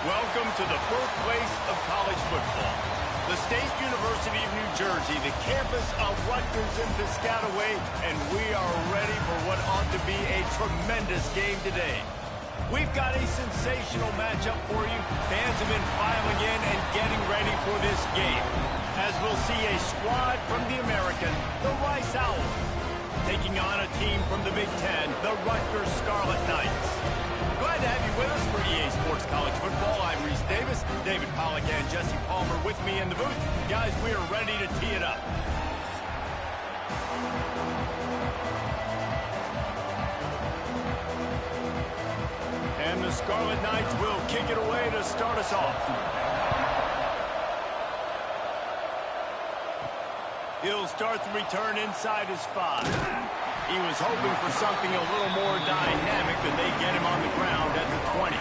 Welcome to the birthplace of college football. The State University of New Jersey, the campus of Rutgers in Piscataway, and we are ready for what ought to be a tremendous game today. We've got a sensational matchup for you. Fans have been filing in and getting ready for this game, as we'll see a squad from the American, the Rice Owls, taking on a team from the Big Ten, the Rutgers Scarlet Knights. Glad to have you with us for EA Sports College Football. I'm Reese Davis, David Pollack and Jesse Palmer with me in the booth. Guys, we are ready to tee it up. And the Scarlet Knights will kick it away to start us off. He'll start the return inside his 5. He was hoping for something a little more dynamic, but they get him on the ground at the 20.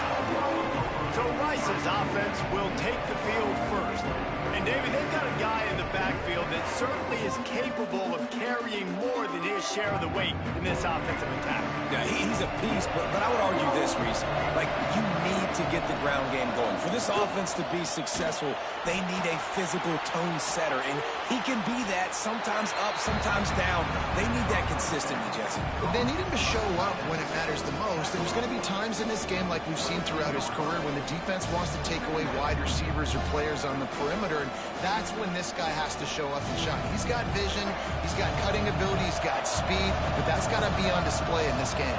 So Rice's offense will take the field first. And, David, they've got a guy in the backfield that certainly is capable of carrying more than his share of the weight in this offensive attack. Yeah, he's a piece, but I would argue this, Reese. Like, you need to get the ground game going. For this offense to be successful, they need a physical tone setter, and he can be that, sometimes up, sometimes down. They need that consistently, Jesse. They need him to show up when it matters the most, and there's going to be times in this game, like we've seen throughout his career, when the defense wants to take away wide receivers or players on the perimeter, and that's when this guy has to show up and shine. He's got vision, he's got cutting ability, he's got speed, but that's got to be on display in this game.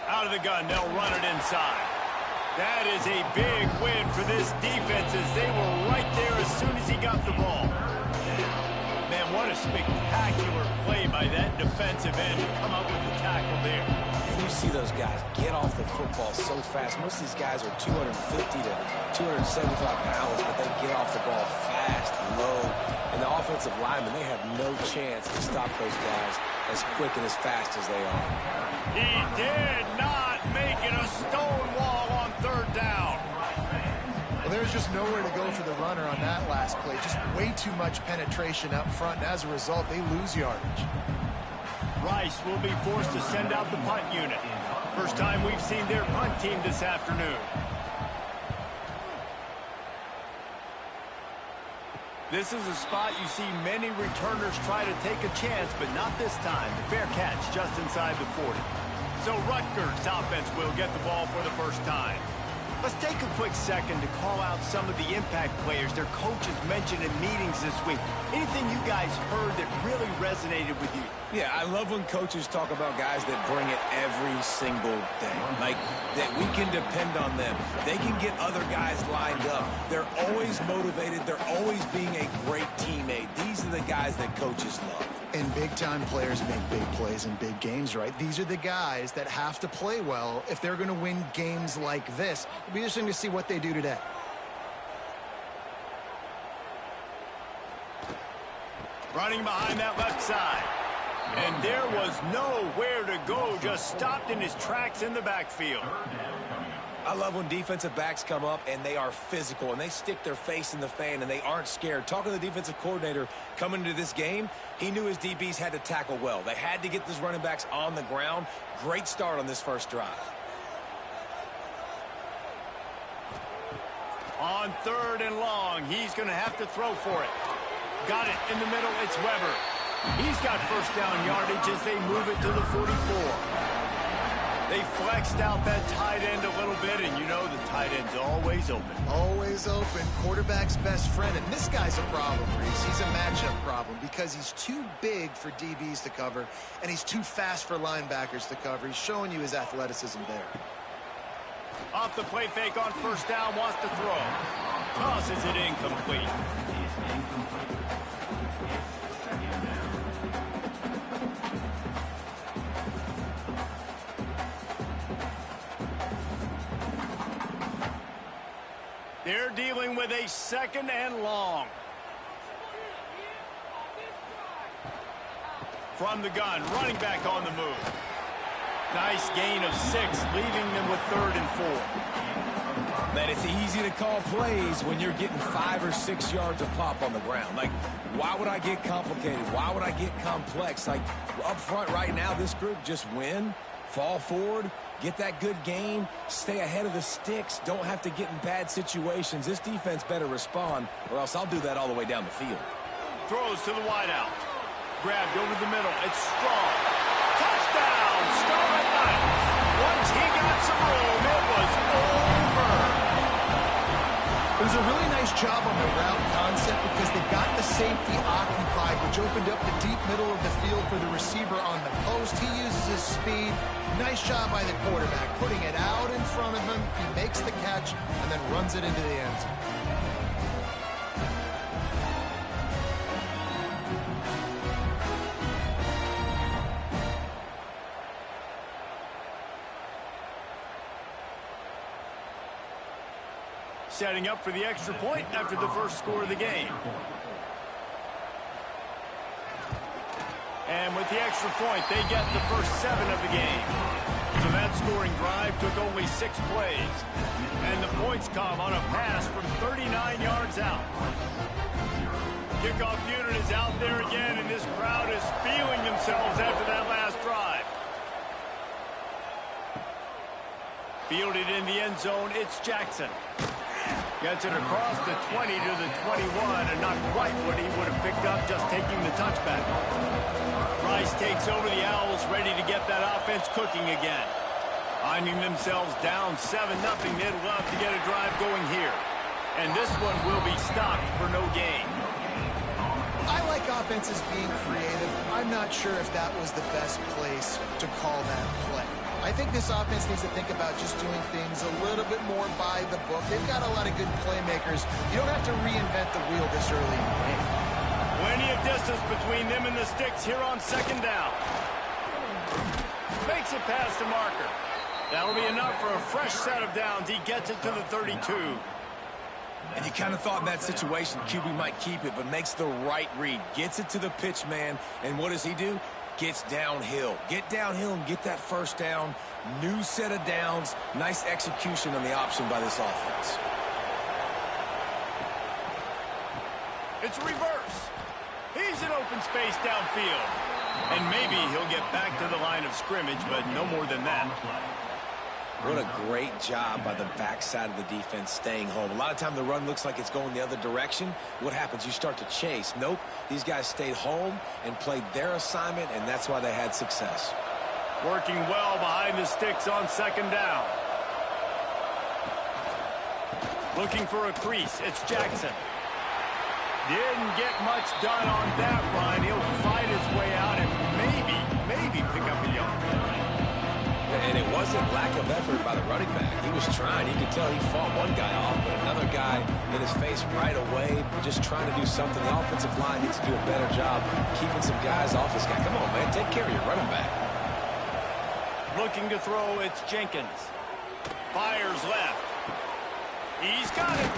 Out of the gun, they'll run it inside. That is a big win for this defense, as they were right there as soon as he got the ball. Man, what a spectacular play by that defensive end to come up with the tackle there. And you see those guys get off the football so fast. Most of these guys are 250 to 275 pounds, but they get off the ball fast, low. And the offensive linemen, they have no chance to stop those guys as quick and as fast as they are. He did not make it a stone wall on third down. Well, there's just nowhere to go for the runner on that last play. Just way too much penetration up front, and as a result, they lose yardage. Rice will be forced to send out the punt unit. First time we've seen their punt team this afternoon. This is a spot you see many returners try to take a chance, but not this time. The fair catch just inside the 40. So Rutgers offense will get the ball for the first time. Let's take a quick second to call out some of the impact players their coaches mentioned in meetings this week. Anything you guys heard that really resonated with you? Yeah, I love when coaches talk about guys that bring it every single day. Like, that we can depend on them. They can get other guys lined up. They're always motivated. They're always being a great teammate. These are the guys that coaches love. And big-time players make big plays in big games, right? These are the guys that have to play well if they're going to win games like this. It'll be interesting to see what they do today. Running behind that left side. And there was nowhere to go, just stopped in his tracks in the backfield. I love when defensive backs come up and they are physical and they stick their face in the fan and they aren't scared. Talking to the defensive coordinator coming into this game, he knew his DBs had to tackle well. They had to get those running backs on the ground. Great start on this first drive. On third and long, he's going to have to throw for it. Got it in the middle, it's Weber. He's got first down yardage as they move it to the 44. They flexed out that tight end a little bit, and you know the tight end's always open. Always open. Quarterback's best friend. And this guy's a problem, Reese. He's a matchup problem because he's too big for DBs to cover, and he's too fast for linebackers to cover. He's showing you his athleticism there. Off the play fake on first down, wants to throw. Tosses it incomplete. They're dealing with a second and long. From the gun, running back on the move. Nice gain of 6, leaving them with third and 4. Man, it's easy to call plays when you're getting 5 or 6 yards of pop on the ground. Like, why would I get complicated? Why would I get complex? Like, up front right now, this group just win, fall forward, Get that good gain, stay ahead of the sticks, don't have to get in bad situations. This defense better respond, or else I'll do that all the way down the field. Throws to the wideout. Grabbed over the middle. It's strong. Touchdown, Scarlet Knights. Once he got some room, it was over. It was a really nice job on the route concept because they got the safety occupied, which opened up the deep middle of the field for the receiver on the post. He uses his speed. Nice job by the quarterback, putting it out in front of him. He makes the catch and then runs it into the end zone. Setting up for the extra point after the first score of the game. And with the extra point, they get the first 7 of the game. So that scoring drive took only 6 plays. And the points come on a pass from 39 yards out. Kickoff unit is out there again, and this crowd is feeling themselves after that last drive. Fielded in the end zone, it's Jackson. Gets it across the 20 to the 21, and not quite what he would have picked up just taking the touchback. Rice takes over the Owls, ready to get that offense cooking again. Finding themselves down 7-0, they'd love to get a drive going here. And this one will be stopped for no gain. I like offenses being creative. I'm not sure if that was the best place to call that play. I think this offense needs to think about just doing things a little bit more by the book. They've got a lot of good playmakers. You don't have to reinvent the wheel this early in the game. Plenty of distance between them and the sticks here on second down. Makes it past the marker. That'll be enough for a fresh set of downs. He gets it to the 32. And you kind of thought in that situation QB might keep it, but makes the right read. Gets it to the pitch man, and what does he do? Gets downhill. Get downhill and get that first down. New set of downs. Nice execution on the option by this offense. It's a reverse. He's in open space downfield. And maybe he'll get back to the line of scrimmage, but no more than that. What a great job by the backside of the defense staying home. A lot of time the run looks like it's going the other direction. What happens? You start to chase. Nope. These guys stayed home and played their assignment, and that's why they had success. Working well behind the sticks on second down. Looking for a crease. It's Jackson. Didn't get much done on that run. He'll fight his way out and maybe pick up a yard. And it wasn't lack of effort by the running back. He was trying. You could tell he fought one guy off, but another guy in his face right away, just trying to do something. The offensive line needs to do a better job keeping some guys off this guy. Come on, man. Take care of your running back. Looking to throw, it's Jenkins. Fires left. He's got it.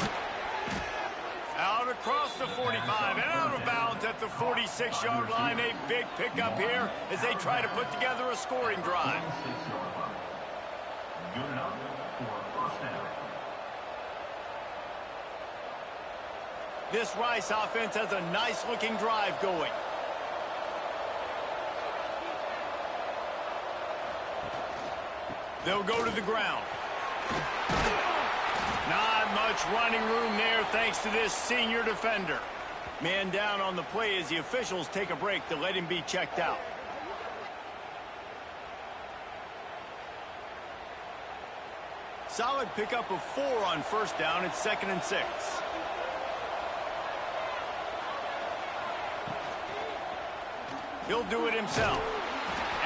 Out across the 45 and out of bounds at the 46-yard line. A big pickup here as they try to put together a scoring drive. Good enough for a first down. This Rice offense has a nice-looking drive going. They'll go to the ground. Not much running room there thanks to this senior defender. Man down on the play as the officials take a break to let him be checked out. Solid pickup of 4 on first down. It's 2nd and 6. He'll do it himself.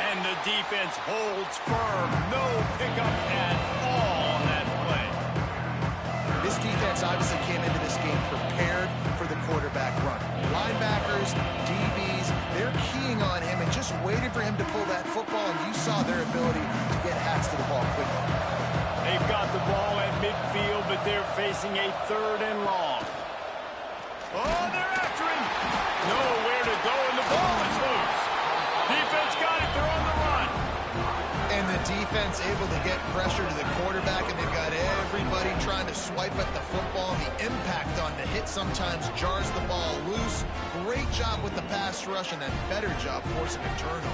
And the defense holds firm. No pickup at all on that play. This defense obviously came into this game prepared for the quarterback run. Linebackers, DBs, they're keying on him and just waiting for him to pull that football, and you saw their ability to get hats to the ball quickly. They've got the ball at midfield, but they're facing a 3rd and long. Oh, they're after him. Nowhere to go, and the ball is loose. Defense got it. They're on the run. And the defense able to get pressure to the quarterback, and they've got everybody trying to swipe at the football. The impact on the hit sometimes jars the ball loose. Great job with the pass rush, and a better job forcing a turnover.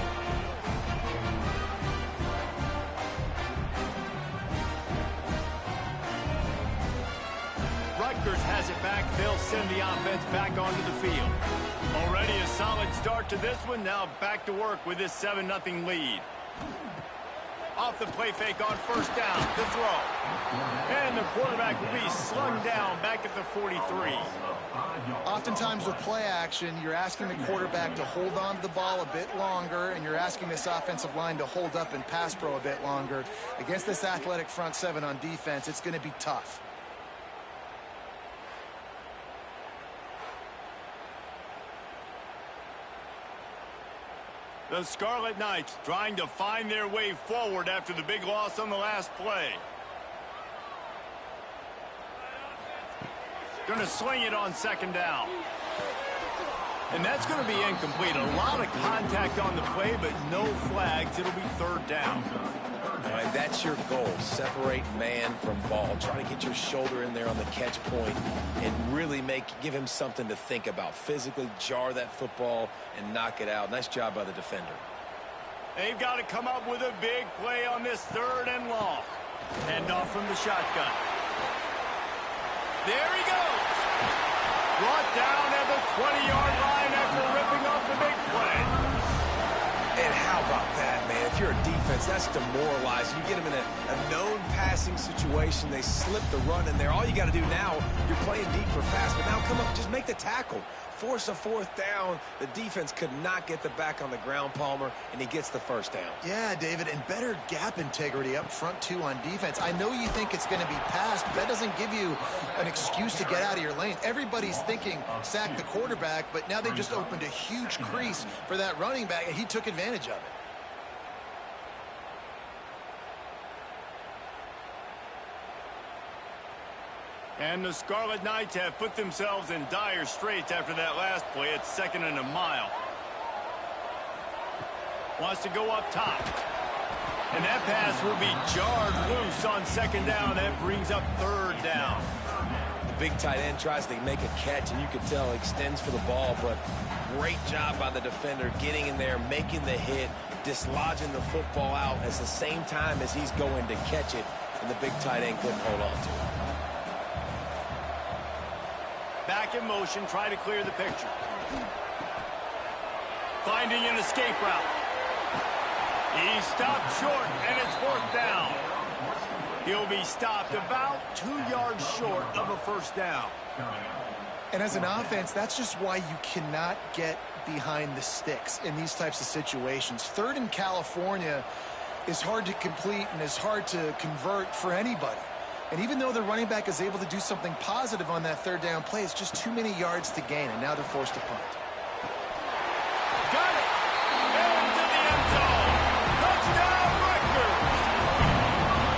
Rutgers has it back. They'll send the offense back onto the field. Already a solid start to this one. Now back to work with this 7-0 lead. Off the play fake on first down, the throw. And the quarterback will be slung down back at the 43. Oftentimes with play action, you're asking the quarterback to hold on to the ball a bit longer, and you're asking this offensive line to hold up in pass pro a bit longer. Against this athletic front seven on defense, it's going to be tough. The Scarlet Knights trying to find their way forward after the big loss on the last play. Going to sling it on second down. And that's going to be incomplete. A lot of contact on the play, but no flags. It'll be third down. All right, that's your goal. Separate man from ball. Try to get your shoulder in there on the catch point and really give him something to think about. Physically jar that football and knock it out. Nice job by the defender. They've got to come up with a big play on this third and long. Hand off from the shotgun. There he goes. Brought down at the 20-yard line after ripping off the big play. And how about that, man? If you're a defense, that's demoralizing. You get them in a known passing situation. They slip the run in there. All you got to do now, you're playing deep for fast, but now come up, just make the tackle. Force a fourth down. The defense could not get the back on the ground, Palmer, and he gets the first down. Yeah, David, and better gap integrity up front, too, on defense. I know you think it's going to be passed, but that doesn't give you an excuse to get out of your lane. Everybody's thinking sack the quarterback, but now they just opened a huge crease for that running back, and he took advantage of it. And the Scarlet Knights have put themselves in dire straits after that last play. It's 2nd and a mile. Wants to go up top. And that pass will be jarred loose on second down. That brings up third down. The big tight end tries to make a catch, and you can tell extends for the ball, but great job by the defender getting in there, making the hit, dislodging the football out at the same time as he's going to catch it, and the big tight end couldn't hold on to it. Back in motion, try to clear the picture. Finding an escape route. He stopped short, and it's fourth down. He'll be stopped about 2 yards short of a first down. And as an offense, that's just why you cannot get behind the sticks in these types of situations. Third in California is hard to complete and is hard to convert for anybody. And even though the running back is able to do something positive on that third down play, it's just too many yards to gain, and now they're forced to punt. Got it! Into the end zone! Touchdown, Rutgers!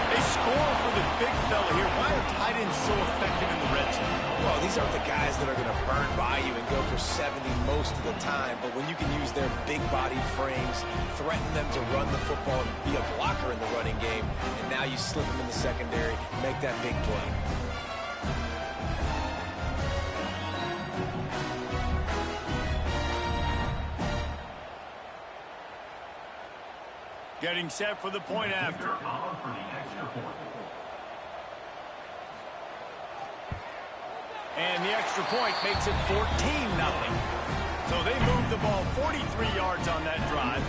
They score for the big fella here. Why are tight ends so effective in the red zone? Well, these aren't the guys that are going to burn by you and go for 70 most of the time, but when you can use their big body frames, threaten them to run the football and be a blocker in the running game, and now you slip them in the secondary, make that big play. Getting set for the point after. And the extra point makes it 14-0. So they move the ball 43 yards on that drive.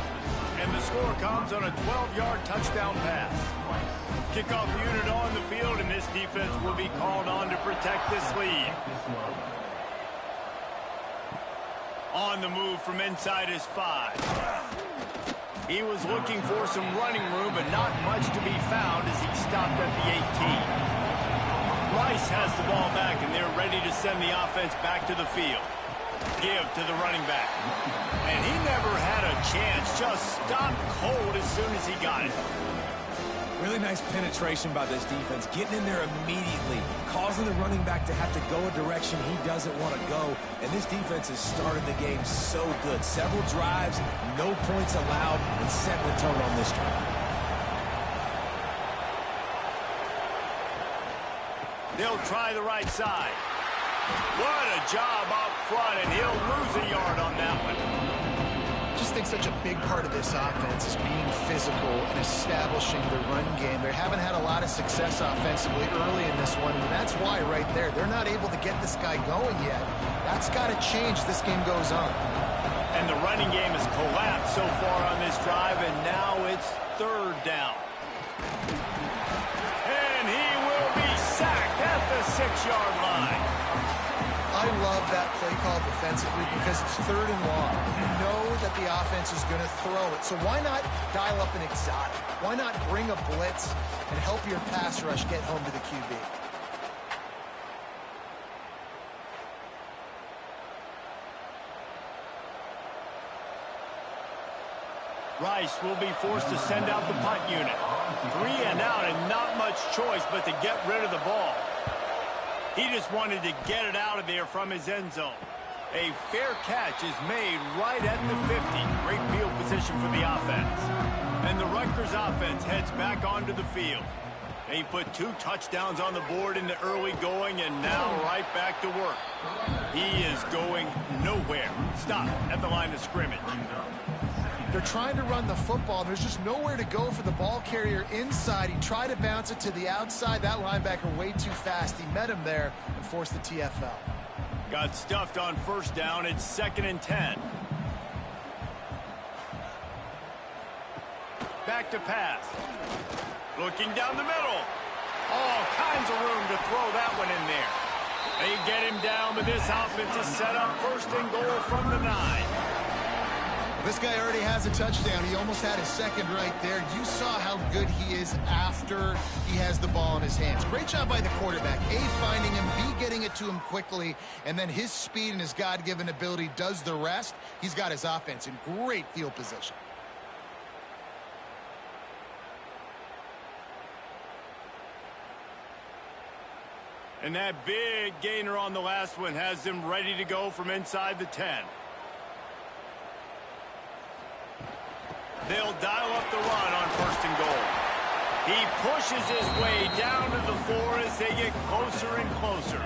And the score comes on a 12-yard touchdown pass. Kickoff unit on the field, and this defense will be called on to protect this lead. On the move from inside his 5. He was looking for some running room, but not much to be found as he stopped at the 18. Rice has the ball back, and they're ready to send the offense back to the field. Give to the running back. And he never had a chance, just stopped cold as soon as he got it. Really nice penetration by this defense, getting in there immediately, causing the running back to have to go a direction he doesn't want to go. And this defense has started the game so good. Several drives, no points allowed, and setting the tone on this drive. They'll try the right side. What a job up front, and he'll lose a yard on that one. Just think such a big part of this offense is being physical and establishing the run game. They haven't had a lot of success offensively early in this one, and that's why right there, they're not able to get this guy going yet. That's got to change as this game goes on. And the running game has collapsed so far on this drive, and now it's third down. And he will be sacked at the 6-yard line. I love that play call defensively because it's third and long. You know that the offense is going to throw it. So why not dial up an exotic? Why not bring a blitz and help your pass rush get home to the QB? Rice will be forced to send out the punt unit. 3 and out and not much choice but to get rid of the ball. He just wanted to get it out of there from his end zone. A fair catch is made right at the 50. Great field position for the offense. And the Rutgers offense heads back onto the field. They put 2 touchdowns on the board in the early going and now right back to work. He is going nowhere. Stop at the line of scrimmage. They're trying to run the football. There's just nowhere to go for the ball carrier inside. He tried to bounce it to the outside. That linebacker way too fast. He met him there and forced the TFL. Got stuffed on first down. It's 2nd and 10. Back to pass. Looking down the middle. All kinds of room to throw that one in there. They get him down, but this offense is set up 1st and goal from the 9. This guy already has a touchdown. He almost had his second right there. You saw how good he is after he has the ball in his hands. Great job by the quarterback. A, finding him, B, getting it to him quickly, and then his speed and his God-given ability does the rest. He's got his offense in great field position. And that big gainer on the last one has him ready to go from inside the 10. They'll dial up the run on 1st and goal. He pushes his way down to the 4 as they get closer and closer.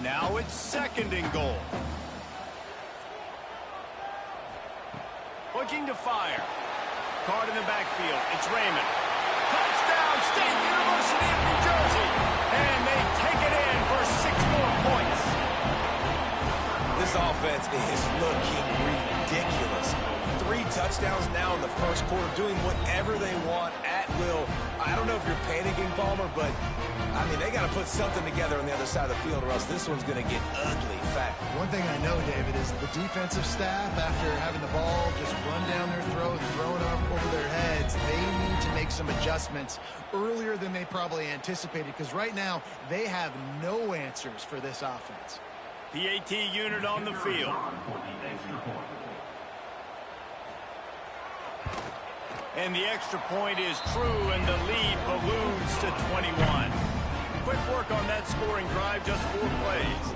Now it's 2nd and goal. Looking to fire. Card in the backfield. It's Raymond. Touchdown, State University of New Jersey. And they take it in for 6 more points. This offense is looking ridiculous. 3 touchdowns now in the first quarter, doing whatever they want at will. I don't know if you're panicking, Palmer, but, I mean, they got to put something together on the other side of the field or else this one's going to get ugly fast. One thing I know, David, is the defensive staff, after having the ball just run down their throat and thrown up over their heads, they need to make some adjustments earlier than they probably anticipated, because right now they have no answers for this offense. PAT unit on the field. And the extra point is true, and the lead balloons to 21. Quick work on that scoring drive, just 4 plays.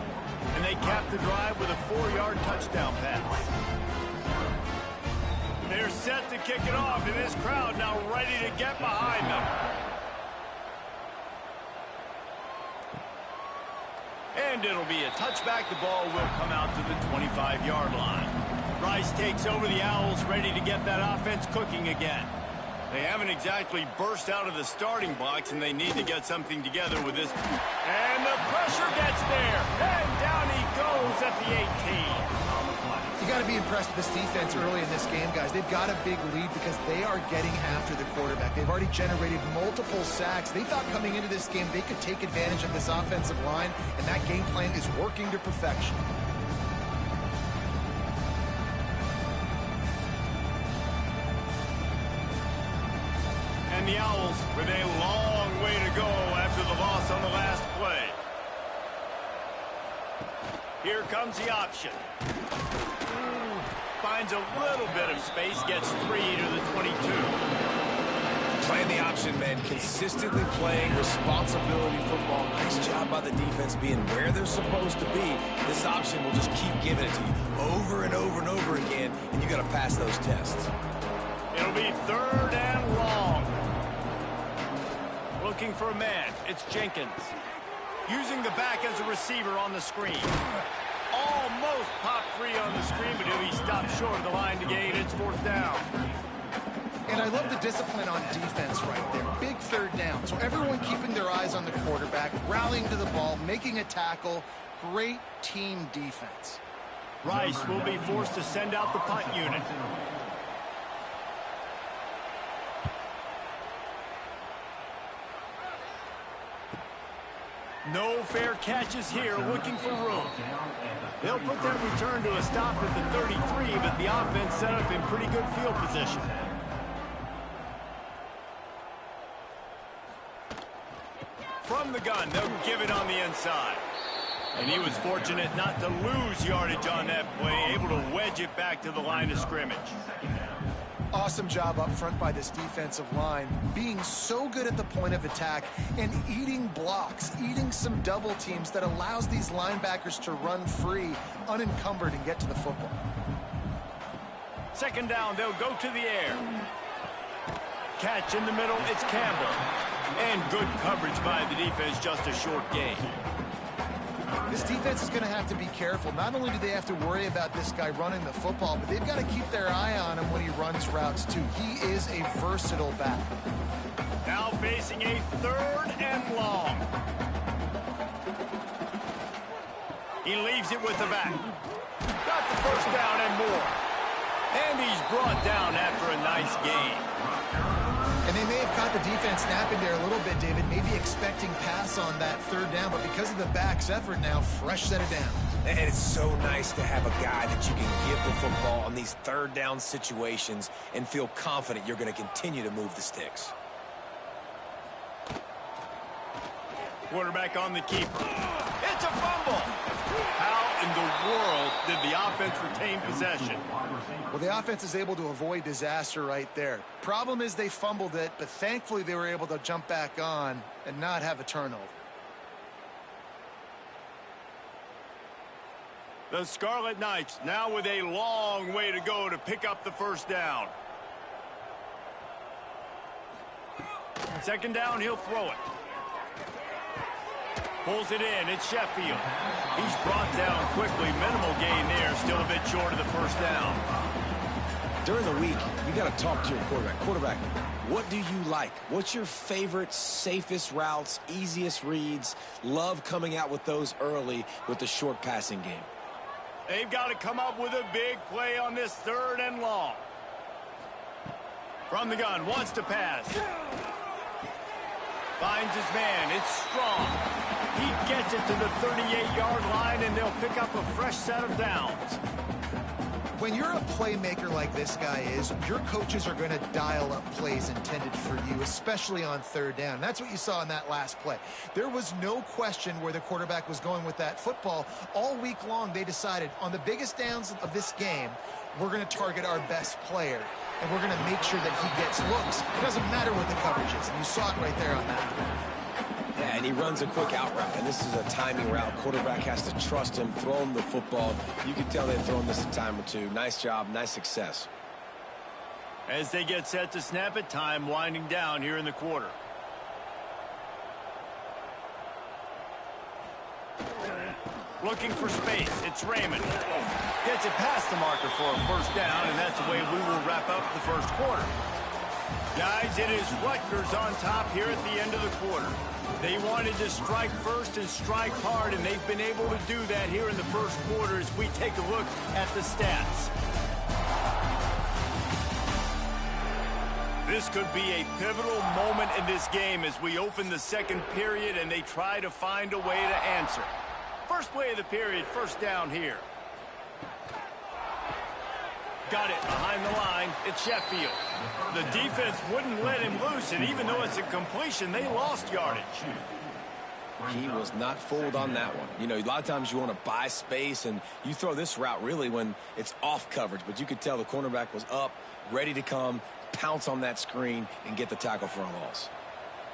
And they cap the drive with a 4-yard touchdown pass. They're set to kick it off, and this crowd now ready to get behind them. And it'll be a touchback. The ball will come out to the 25-yard line. Rice takes over the Owls, ready to get that offense cooking again. They haven't exactly burst out of the starting blocks, and they need to get something together with this. And the pressure gets there, and down he goes at the 18. You got to be impressed with this defense early in this game, guys. They've got a big lead because they are getting after the quarterback. They've already generated multiple sacks. They thought coming into this game they could take advantage of this offensive line, and that game plan is working to perfection. And the Owls with a long way to go after the loss on the last play. Here comes the option. Finds a little bit of space, gets 3 to the 22. Playing the option, man. Consistently playing responsibility football. Nice job by the defense being where they're supposed to be. This option will just keep giving it to you over and over and over again, and you got to pass those tests. It'll be 3rd and long. looking for a man. It's Jenkins. Using the back as a receiver on the screen. Almost popped free on the screen, but he'll be stopped short of the line to gain. It's fourth down. And I love the discipline on defense right there. Big third down. So everyone keeping their eyes on the quarterback, rallying to the ball, making a tackle. Great team defense. Rice will be forced to send out the punt unit. No fair catches here, looking for room. They'll put that return to a stop at the 33, but the offense set up in pretty good field position. From the gun, they'll give it on the inside. And he was fortunate not to lose yardage on that play, able to wedge it back to the line of scrimmage. Awesome job up front by this defensive line, being so good at the point of attack and eating blocks, eating some double teams that allows these linebackers to run free, unencumbered, and get to the football. Second down, they'll go to the air. Catch in the middle, it's Campbell. And good coverage by the defense, just a short gain. This defense is going to have to be careful. Not only do they have to worry about this guy running the football, but they've got to keep their eye on him when he runs routes, too. He is a versatile back. Now facing a third and long. He leaves it with the back. Got the first down and more. And he's brought down after a nice gain. And they may have caught the defense snapping there a little bit, David, maybe expecting pass on that third down, but because of the back's effort now, fresh set of down. And it's so nice to have a guy that you can give the football on these third down situations and feel confident you're going to continue to move the sticks. Quarterback on the keeper. It's a fumble. How in the world did the offense retain possession? Well, the offense is able to avoid disaster right there. Problem is they fumbled it, but thankfully they were able to jump back on and not have a turnover. The Scarlet Knights now with a long way to go to pick up the first down. Second down, he'll throw it. Pulls it in. It's Sheffield. He's brought down quickly. Minimal gain there. Still a bit short of the first down. During the week, you got to talk to your quarterback. Quarterback, what do you like? What's your favorite, safest routes, easiest reads? Love coming out with those early with the short passing game. They've got to come up with a big play on this third and long. From the gun, wants to pass. Finds his man. It's Strong. He gets it to the 38-yard line, and they'll pick up a fresh set of downs. When you're a playmaker like this guy is, your coaches are going to dial up plays intended for you, especially on third down. That's what you saw in that last play. There was no question where the quarterback was going with that football. All week long, they decided on the biggest downs of this game, we're going to target our best player, and we're going to make sure that he gets looks. It doesn't matter what the coverage is, and you saw it right there on that. Yeah, and he runs a quick out route, and this is a timing route. Quarterback has to trust him, throw him the football. You can tell they've thrown this a time or two. Nice job, nice success. As they get set to snap it, time winding down here in the quarter. Looking for space. It's Raymond. Gets it past the marker for a first down, and that's the way we will wrap up the first quarter. Guys, it is Rutgers on top here at the end of the quarter. They wanted to strike first and strike hard, and they've been able to do that here in the first quarter as we take a look at the stats. This could be a pivotal moment in this game as we open the second period and they try to find a way to answer. First play of the period, first down here. Got it behind the line. It's Sheffield. The defense wouldn't let him loose, and even though it's a completion, they lost yardage. He was not fooled on that one. You know, a lot of times you want to buy space, and you throw this route really when it's off coverage, but you could tell the cornerback was up, ready to come, pounce on that screen, and get the tackle for a loss.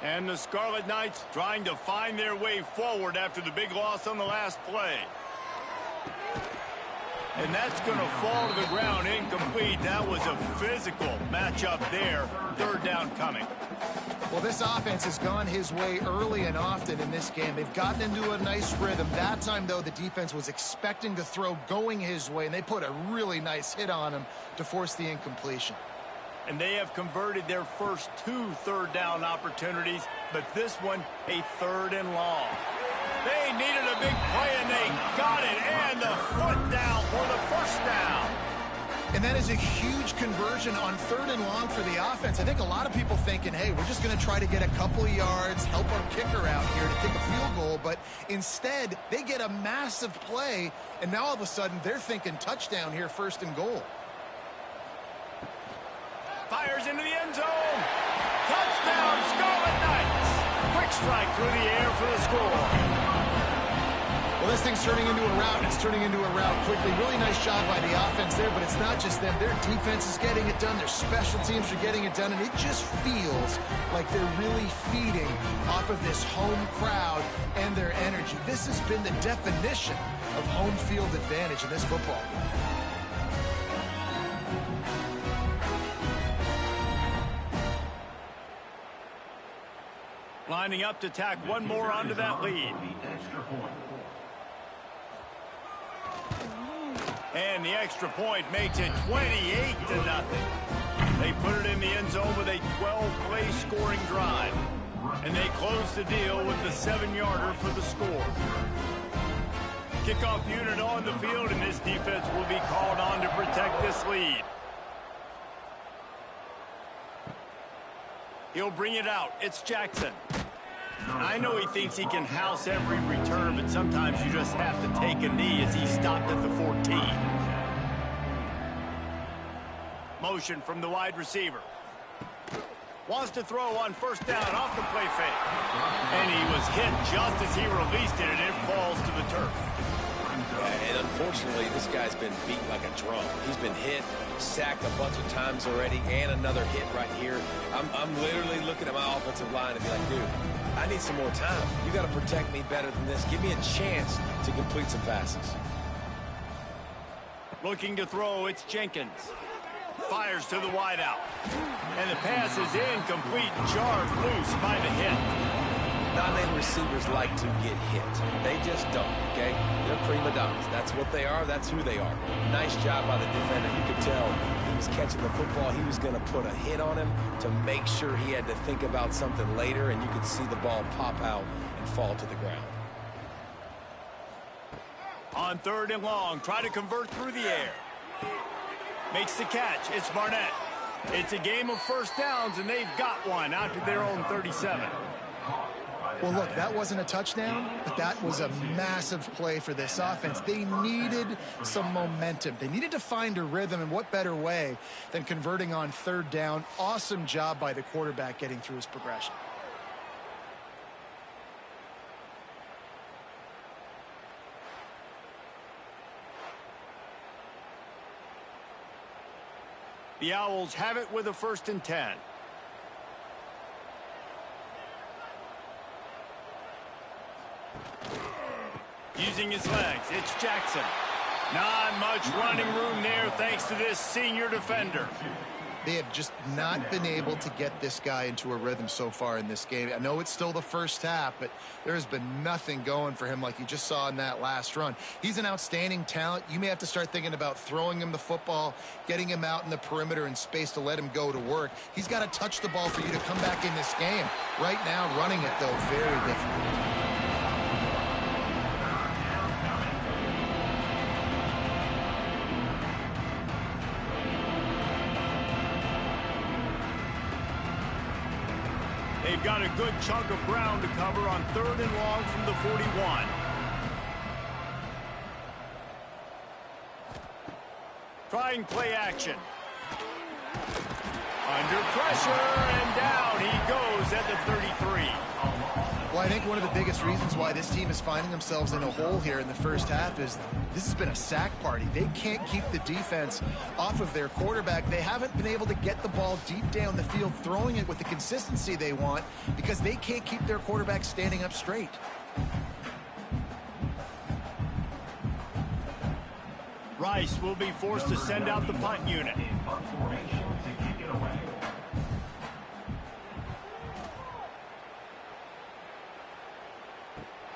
And the Scarlet Knights trying to find their way forward after the big loss on the last play. And that's going to fall to the ground incomplete. That was a physical matchup there. Third down coming. Well, this offense has gone his way early and often in this game. They've gotten into a nice rhythm. That time, though, the defense was expecting to throw going his way, and they put a really nice hit on him to force the incompletion. And they have converted their first 2 third down opportunities, but this one a 3rd and long. They needed a big play, and they got it, and the foot down for the first down. And that is a huge conversion on 3rd and long for the offense. I think a lot of people thinking, hey, we're just going to try to get a couple of yards, help our kicker out here to kick a field goal. But instead, they get a massive play, and now all of a sudden they're thinking touchdown here, 1st and goal. Fires into the end zone. Touchdown, Scarlet Knights. Quick strike through the air for the score. Well, this thing's turning into a rout, and it's turning into a rout quickly. Really nice job by the offense there, but it's not just them. Their defense is getting it done. Their special teams are getting it done, and it just feels like they're really feeding off of this home crowd and their energy. This has been the definition of home field advantage in this football game. Lining up to tack one more onto that lead. And the extra point makes it 28-0. They put it in the end zone with a 12-play scoring drive. And they close the deal with the 7-yarder for the score. Kickoff unit on the field, and this defense will be called on to protect this lead. He'll bring it out. It's Jackson. I know he thinks he can house every return, but sometimes you just have to take a knee as he stopped at the 14. Motion from the wide receiver. Wants to throw on 1st down off the play fake. And he was hit just as he released it, and it falls to the turf. And unfortunately, this guy's been beat like a drum. He's been hit, sacked a bunch of times already, and another hit right here. I'm literally looking at my offensive line and be like, dude, I need some more time. You got to protect me better than this. Give me a chance to complete some passes. Looking to throw, it's Jenkins. Fires to the wideout. And the pass is incomplete, jarred loose by the hit. Non-name receivers like to get hit. They just don't, okay? They're prima donnas. That's what they are. That's who they are. Nice job by the defender. You could tell he was catching the football. He was going to put a hit on him to make sure he had to think about something later, and you could see the ball pop out and fall to the ground. On 3rd and long, try to convert through the air. Makes the catch. It's Barnett. It's a game of 1st downs, and they've got one out to their own 37. Well, look, that wasn't a touchdown, but that was a massive play for this offense. They needed some momentum. They needed to find a rhythm, and what better way than converting on 3rd down. Awesome job by the quarterback getting through his progression. The Owls have it with a 1st and 10. Using his legs, it's Jackson. Not much running room there thanks to this senior defender. They have just not been able to get this guy into a rhythm so far in this game. I know it's still the first half, but there has been nothing going for him like you just saw in that last run. He's an outstanding talent. You may have to start thinking about throwing him the football, getting him out in the perimeter and space to let him go to work. He's got to touch the ball for you to come back in this game. Right now, running it, though, very difficult. They've got a good chunk of ground to cover on 3rd and long from the 41. Trying play action. Under pressure, and down he goes at the 33. Well, I think one of the biggest reasons why this team is finding themselves in a hole here in the first half is this has been a sack party. They can't keep the defense off of their quarterback. They haven't been able to get the ball deep down the field, throwing it with the consistency they want because they can't keep their quarterback standing up straight. Rice will be forced to send out the punt unit. In punt formation to kick it away.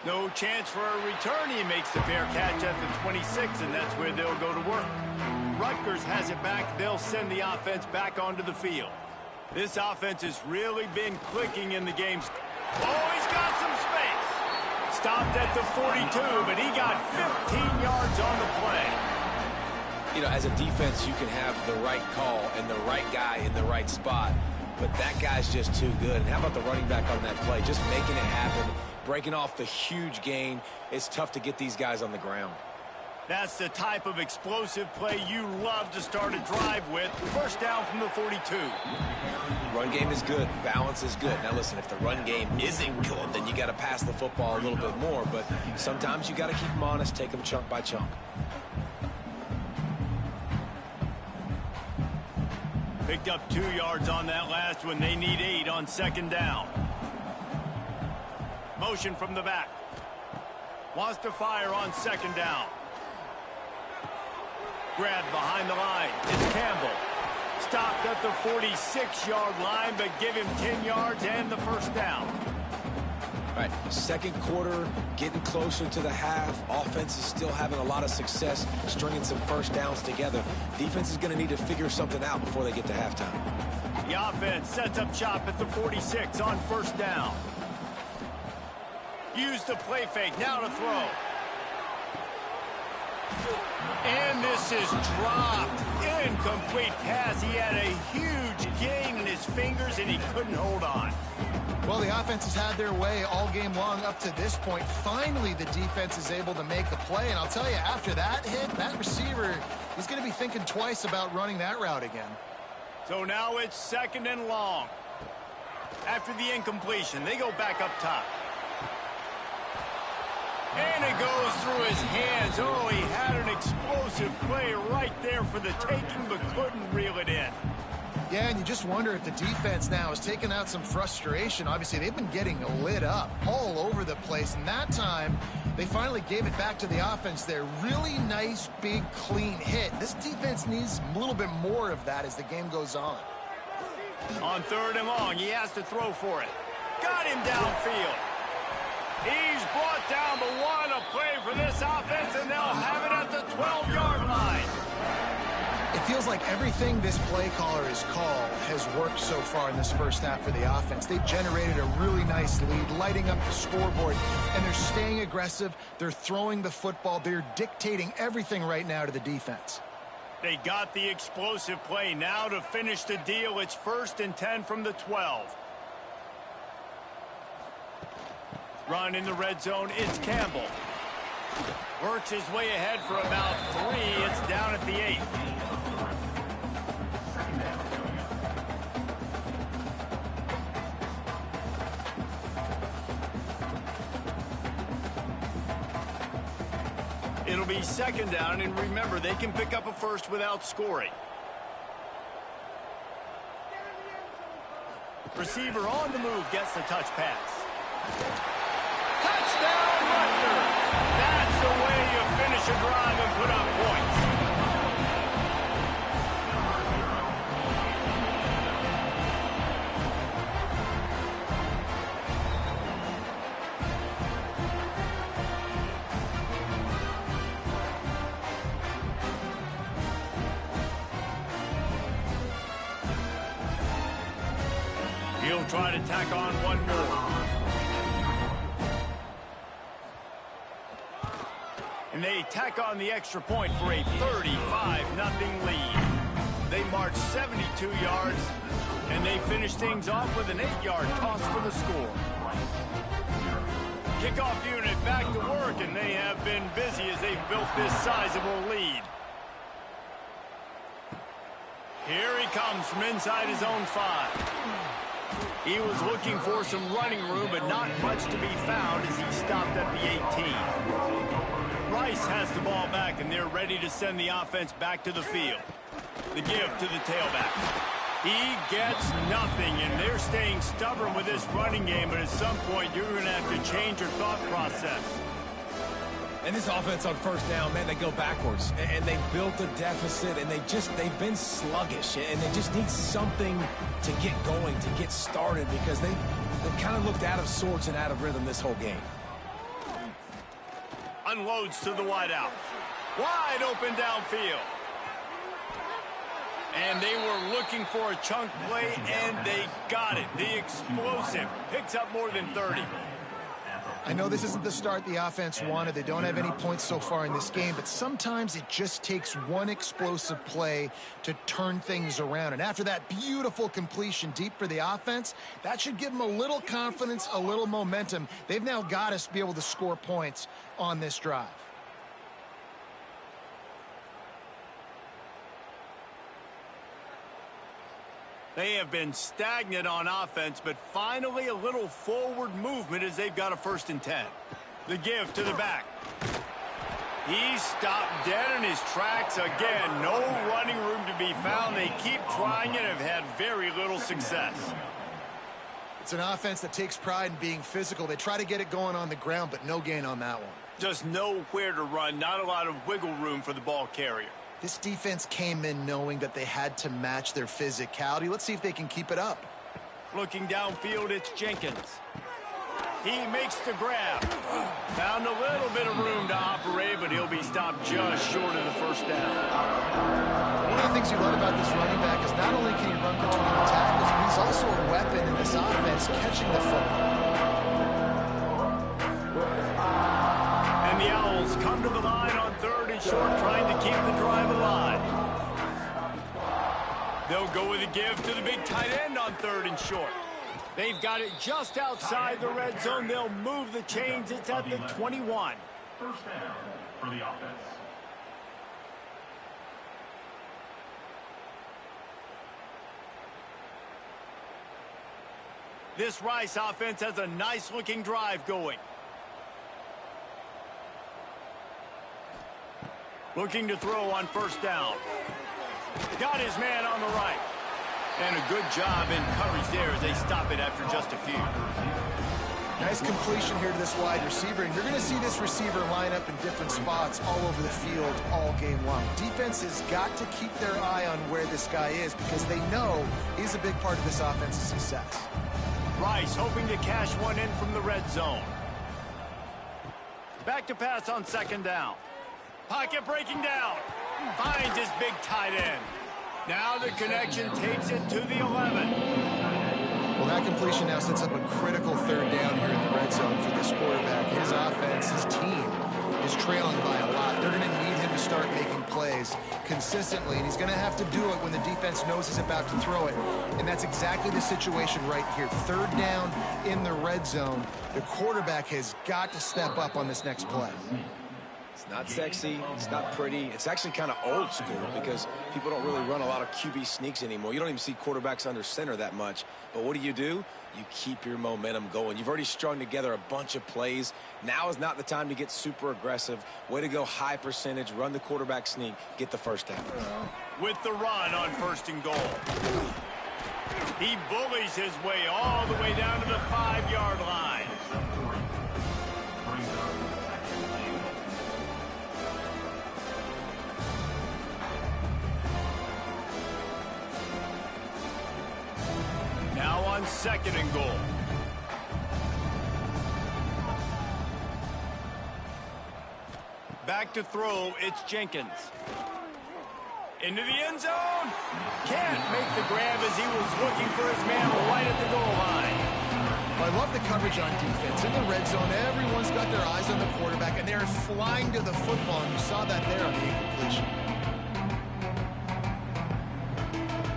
No chance for a return. He makes the fair catch at the 26, and that's where they'll go to work. Rutgers has it back. They'll send the offense back onto the field. This offense has really been clicking in the games. Oh, he's got some space. Stopped at the 42, but he got 15 yards on the play. You know, as a defense, you can have the right call and the right guy in the right spot, but that guy's just too good. And how about the running back on that play? Just making it happen, breaking off the huge gain. It's tough to get these guys on the ground. That's the type of explosive play you love to start a drive with. First down from the 42. Run game is good. Balance is good. Now, listen, if the run game isn't good, then you got to pass the football a little bit more. But sometimes you got to keep them honest, take them chunk by chunk. Picked up 2 yards on that last one. They need 8 on second down. Motion from the back. Wants to fire on second down. Grabbed behind the line. It's Campbell. Stopped at the 46-yard line, but give him 10 yards and the first down. All right, second quarter, getting closer to the half. Offense is still having a lot of success stringing some first downs together. Defense is going to need to figure something out before they get to halftime. The offense sets up shop at the 46 on first down. Use the play fake. Now to throw. And this is dropped. Incomplete pass. He had a huge gain in his fingers, and he couldn't hold on. Well, the offense has had their way all game long up to this point. Finally, the defense is able to make a play. And I'll tell you, after that hit, that receiver, he's going to be thinking twice about running that route again. So now it's second and long. After the incompletion, they go back up top. And it goes through his hands. Oh, he had an explosive play right there for the taking, but couldn't reel it in. Yeah, and you just wonder if the defense now has taken out some frustration. Obviously, they've been getting lit up all over the place. And that time, they finally gave it back to the offense there. Really nice, big, clean hit. This defense needs a little bit more of that as the game goes on. On third and long, he has to throw for it. Got him downfield. He's brought down, but what a play for this offense, and they'll have it at the 12-yard line. It feels like everything this play caller has called has worked so far in this first half for the offense. They've generated a really nice lead, lighting up the scoreboard, and they're staying aggressive. They're throwing the football. They're dictating everything right now to the defense. They got the explosive play. Now to finish the deal, it's 1st and 10 from the 12. Run in the red zone, it's Campbell. Works his way ahead for about 3. It's down at the 8. It'll be second down, and remember, they can pick up a first without scoring. Receiver on the move gets the touch pass. Touchdown, Rutgers! That's the way you finish a drive and put up points. He'll try to tack on one more. And they tack on the extra point for a 35-0 lead. They march 72 yards, and they finish things off with an 8-yard toss for the score. Kickoff unit back to work, and they have been busy as they've built this sizable lead. Here he comes from inside his own 5. He was looking for some running room, but not much to be found as he stopped at the 18. Rice has the ball back, and they're ready to send the offense back to the field. The give to the tailback. He gets nothing, and they're staying stubborn with this running game, but at some point you're going to have to change your thought process. And this offense on first down, man, they go backwards. And they built a deficit, and they've been sluggish. And they just need something to get going, to get started, because they've kind of looked out of sorts and out of rhythm this whole game. Unloads to the wideout. Wide open downfield. And they were looking for a chunk play, and they got it. The explosive picks up more than 30. I know this isn't the start the offense wanted. They don't have any points so far in this game, but sometimes it just takes one explosive play to turn things around. And after that beautiful completion deep for the offense, that should give them a little confidence, a little momentum. They've now got to be able to score points on this drive. They have been stagnant on offense, but finally a little forward movement as they've got a 1st and 10. The give to the back. He stopped dead in his tracks again. No running room to be found. They keep trying it and have had very little success. It's an offense that takes pride in being physical. They try to get it going on the ground, but no gain on that one. Just nowhere to run. Not a lot of wiggle room for the ball carrier. This defense came in knowing that they had to match their physicality. Let's see if they can keep it up. Looking downfield, it's Jenkins. He makes the grab. Found a little bit of room to operate, but he'll be stopped just short of the 1st down. One of the things you love about this running back is not only can he run between the tackles, but he's also a weapon in this offense catching the football. And the Owls come to the line on 3rd and short, trying to keep the drive alive. They'll go with a give to the big tight end on 3rd and short. They've got it just outside the red zone. They'll move the chains. It's at the 21. 1st down for the offense. This Rice offense has a nice-looking drive going. Looking to throw on 1st down. Got his man on the right. And a good job in coverage there as they stop it after just a few. Nice completion here to this wide receiver. And you're going to see this receiver line up in different spots all over the field all game long. Defense has got to keep their eye on where this guy is because they know he's a big part of this offense's success. Rice hoping to cash one in from the red zone. Back to pass on 2nd down. Pocket breaking down. Finds his big tight end. Now the connection takes it to the 11. Well, that completion now sets up a critical 3rd down here in the red zone for this quarterback. His offense, his team is trailing by a lot. They're going to need him to start making plays consistently, and he's going to have to do it when the defense knows he's about to throw it. And that's exactly the situation right here. 3rd down in the red zone. The quarterback has got to step up on this next play. It's not sexy. It's not pretty. It's actually kind of old school because people don't really run a lot of QB sneaks anymore. You don't even see quarterbacks under center that much. But what do? You keep your momentum going. You've already strung together a bunch of plays. Now is not the time to get super aggressive. Way to go high percentage. Run the quarterback sneak. Get the 1st down. With the run on 1st and goal. He bullies his way all the way down to the 5-yard line. Now on 2nd and goal. Back to throw, it's Jenkins. Into the end zone. Can't make the grab as he was looking for his man right at the goal line. Well, I love the coverage on defense. In the red zone, everyone's got their eyes on the quarterback, and they're flying to the football, and you saw that there on the incompletion.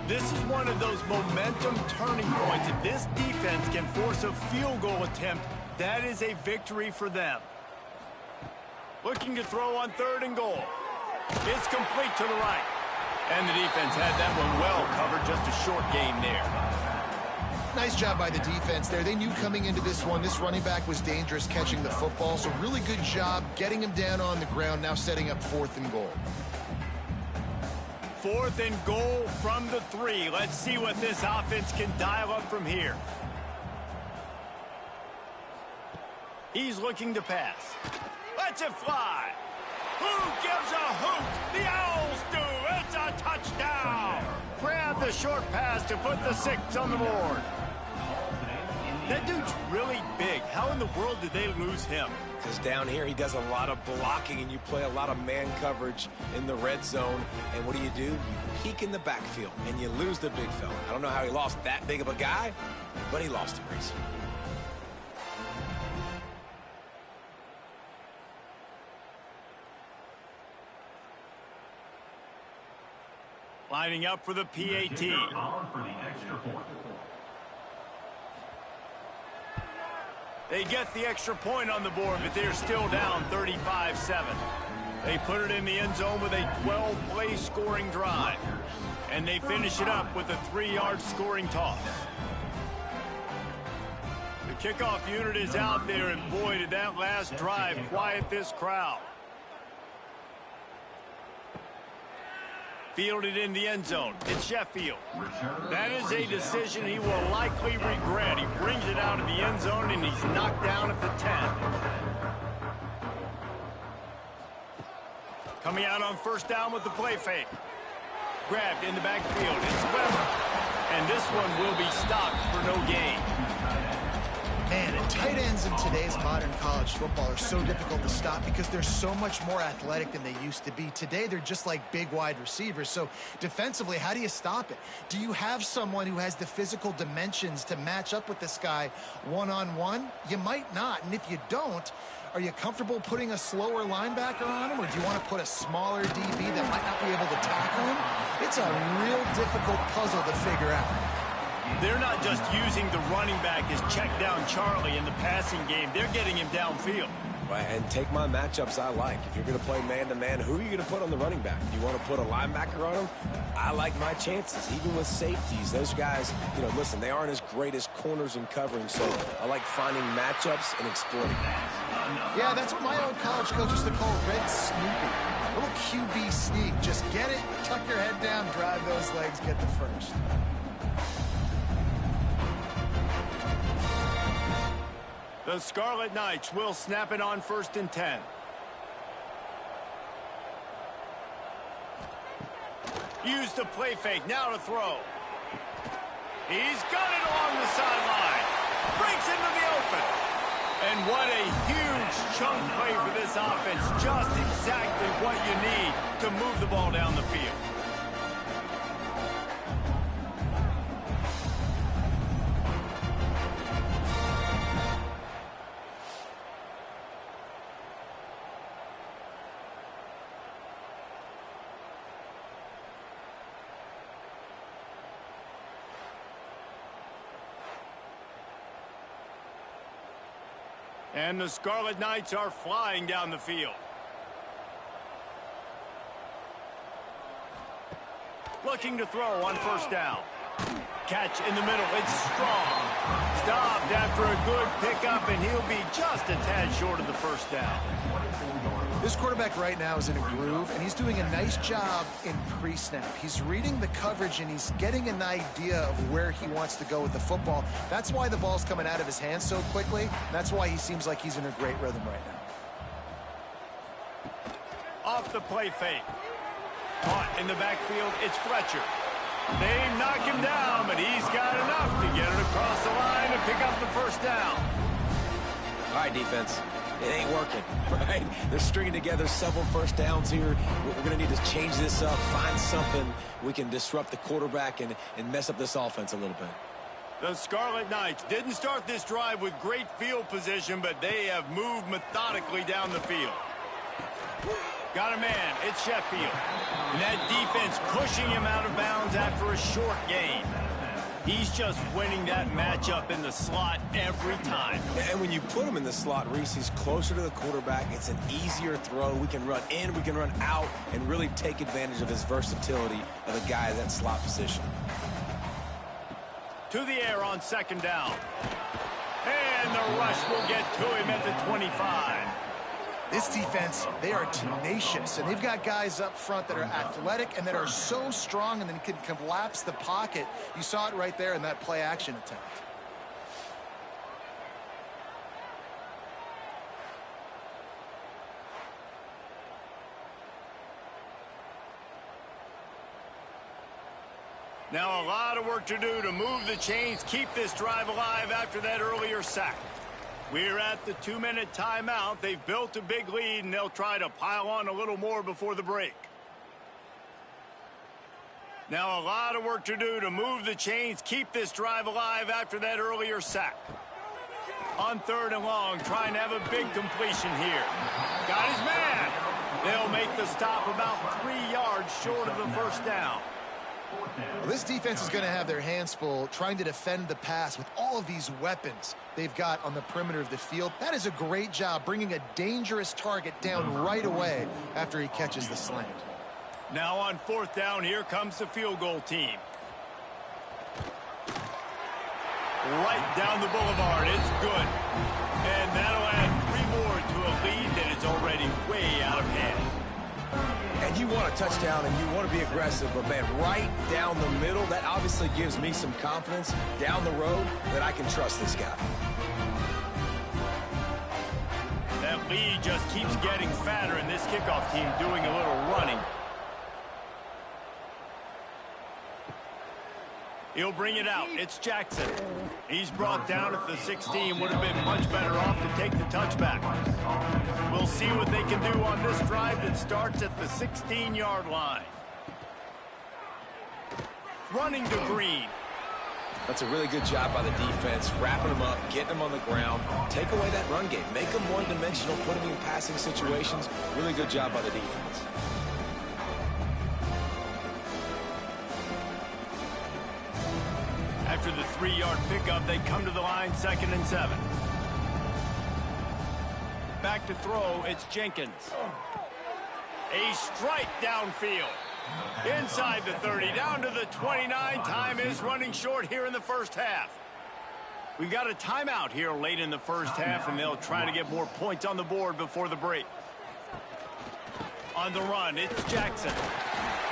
This is one of those momentum turning points. If this defense can force a field goal attempt, that is a victory for them. Looking to throw on 3rd and goal. It's complete to the right. And the defense had that one well covered. Just a short gain there. Nice job by the defense there. They knew coming into this one, this running back was dangerous catching the football. So really good job getting him down on the ground, now setting up 4th and goal. 4th and goal from the 3. Let's see what this offense can dial up from here. He's looking to pass. Lets it fly. Who gives a hoot? The Owls do. It's a touchdown. Grab the short pass to put the 6 on the board. That dude's really big. How in the world did they lose him? Because down here, he does a lot of blocking, and you play a lot of man coverage in the red zone. And what do? You peek in the backfield, and you lose the big fella. I don't know how he lost that big of a guy, but he lost him, Reese. Lining up for the PAT. They get the extra point on the board, but they're still down 35-7. They put it in the end zone with a 12-play scoring drive. And they finish it up with a 3-yard scoring toss. The kickoff unit is out there, and boy, did that last drive quiet this crowd. Fielded in the end zone. It's Sheffield. That is a decision he will likely regret. He brings it out of the end zone, and he's knocked down at the 10. Coming out on first down with the play fake. Grabbed in the backfield. It's Weber. And this one will be stopped for no gain. Man, and tight ends in today's modern college football are so difficult to stop because they're so much more athletic than they used to be. Today, they're just like big wide receivers. So defensively, how do you stop it? Do you have someone who has the physical dimensions to match up with this guy one-on-one? You might not. And if you don't, are you comfortable putting a slower linebacker on him, or do you want to put a smaller DB that might not be able to tackle him? It's a real difficult puzzle to figure out. They're not just using the running back as check down Charlie in the passing game. They're getting him downfield. And take my matchups I like. If you're going to play man-to-man, who are you going to put on the running back? Do you want to put a linebacker on him? I like my chances, even with safeties. Those guys, listen, they aren't as great as corners and covering, so I like finding matchups and exploiting them. Yeah, that's what my old college coach used to call red snooping. A little QB sneak. Just get it, tuck your head down, drive those legs, get the first. The Scarlet Knights will snap it on 1st and 10. Use the play fake, now to throw. He's got it along the sideline. Breaks into the open. And what a huge chunk play for this offense. Just exactly what you need to move the ball down the field. And the Scarlet Knights are flying down the field. Looking to throw on first down. Catch in the middle. It's strong. Stopped after a good pickup, and he'll be just a tad short of the first down. This quarterback right now is in a groove, and he's doing a nice job in pre-snap. He's reading the coverage, and he's getting an idea of where he wants to go with the football. That's why the ball's coming out of his hands so quickly. That's why he seems like he's in a great rhythm right now. Off the play fake. Caught in the backfield, it's Fletcher. They knock him down, but he's got enough to get it across the line and pick up the first down. All right, defense. It ain't working, right? They're stringing together several first downs here. We're going to need to change this up, find something we can disrupt the quarterback and mess up this offense a little bit. The Scarlet Knights didn't start this drive with great field position, but they have moved methodically down the field. Got a man. It's Sheffield. And that defense pushing him out of bounds after a short gain. He's just winning that matchup in the slot every time. And when you put him in the slot, Reese, he's closer to the quarterback. It's an easier throw. We can run in, we can run out, and really take advantage of his versatility of a guy in that slot position. To the air on second down. And the rush will get to him at the 25. This defense, they are tenacious, and they've got guys up front that are athletic and that are so strong and then can collapse the pocket. You saw it right there in that play-action attempt. Now a lot of work to do to move the chains, keep this drive alive after that earlier sack. We're at the 2-minute timeout. They've built a big lead, and they'll try to pile on a little more before the break. Now a lot of work to do to move the chains, keep this drive alive after that earlier sack. On 3rd and long, trying to have a big completion here. Got his man. They'll make the stop about 3 yards short of the first down. Well, this defense is going to have their hands full trying to defend the pass with all of these weapons they've got on the perimeter of the field. That is a great job bringing a dangerous target down right away after he catches the slant. Now on 4th down, here comes the field goal team. Right down the boulevard, it's good. And that'll add 3 more to a lead that is already way out of hand. And you want a touchdown and you want to be aggressive, but man, right down the middle, that obviously gives me some confidence down the road that I can trust this guy. That lead just keeps getting fatter, and this kickoff team doing a little running. He'll bring it out. It's Jackson. He's brought down at the 16. Would have been much better off to take the touchback. We'll see what they can do on this drive that starts at the 16-yard line. Running to Green. That's a really good job by the defense, wrapping them up, getting them on the ground. Take away that run game. Make them one-dimensional, put them in passing situations. Really good job by the defense. After the 3-yard pickup, they come to the line, 2nd and 7. Back to throw, it's Jenkins. A strike downfield. Inside the 30, down to the 29. Time is running short here in the first half. We've got a timeout here late in the first half, and they'll try to get more points on the board before the break. On the run, it's Jackson.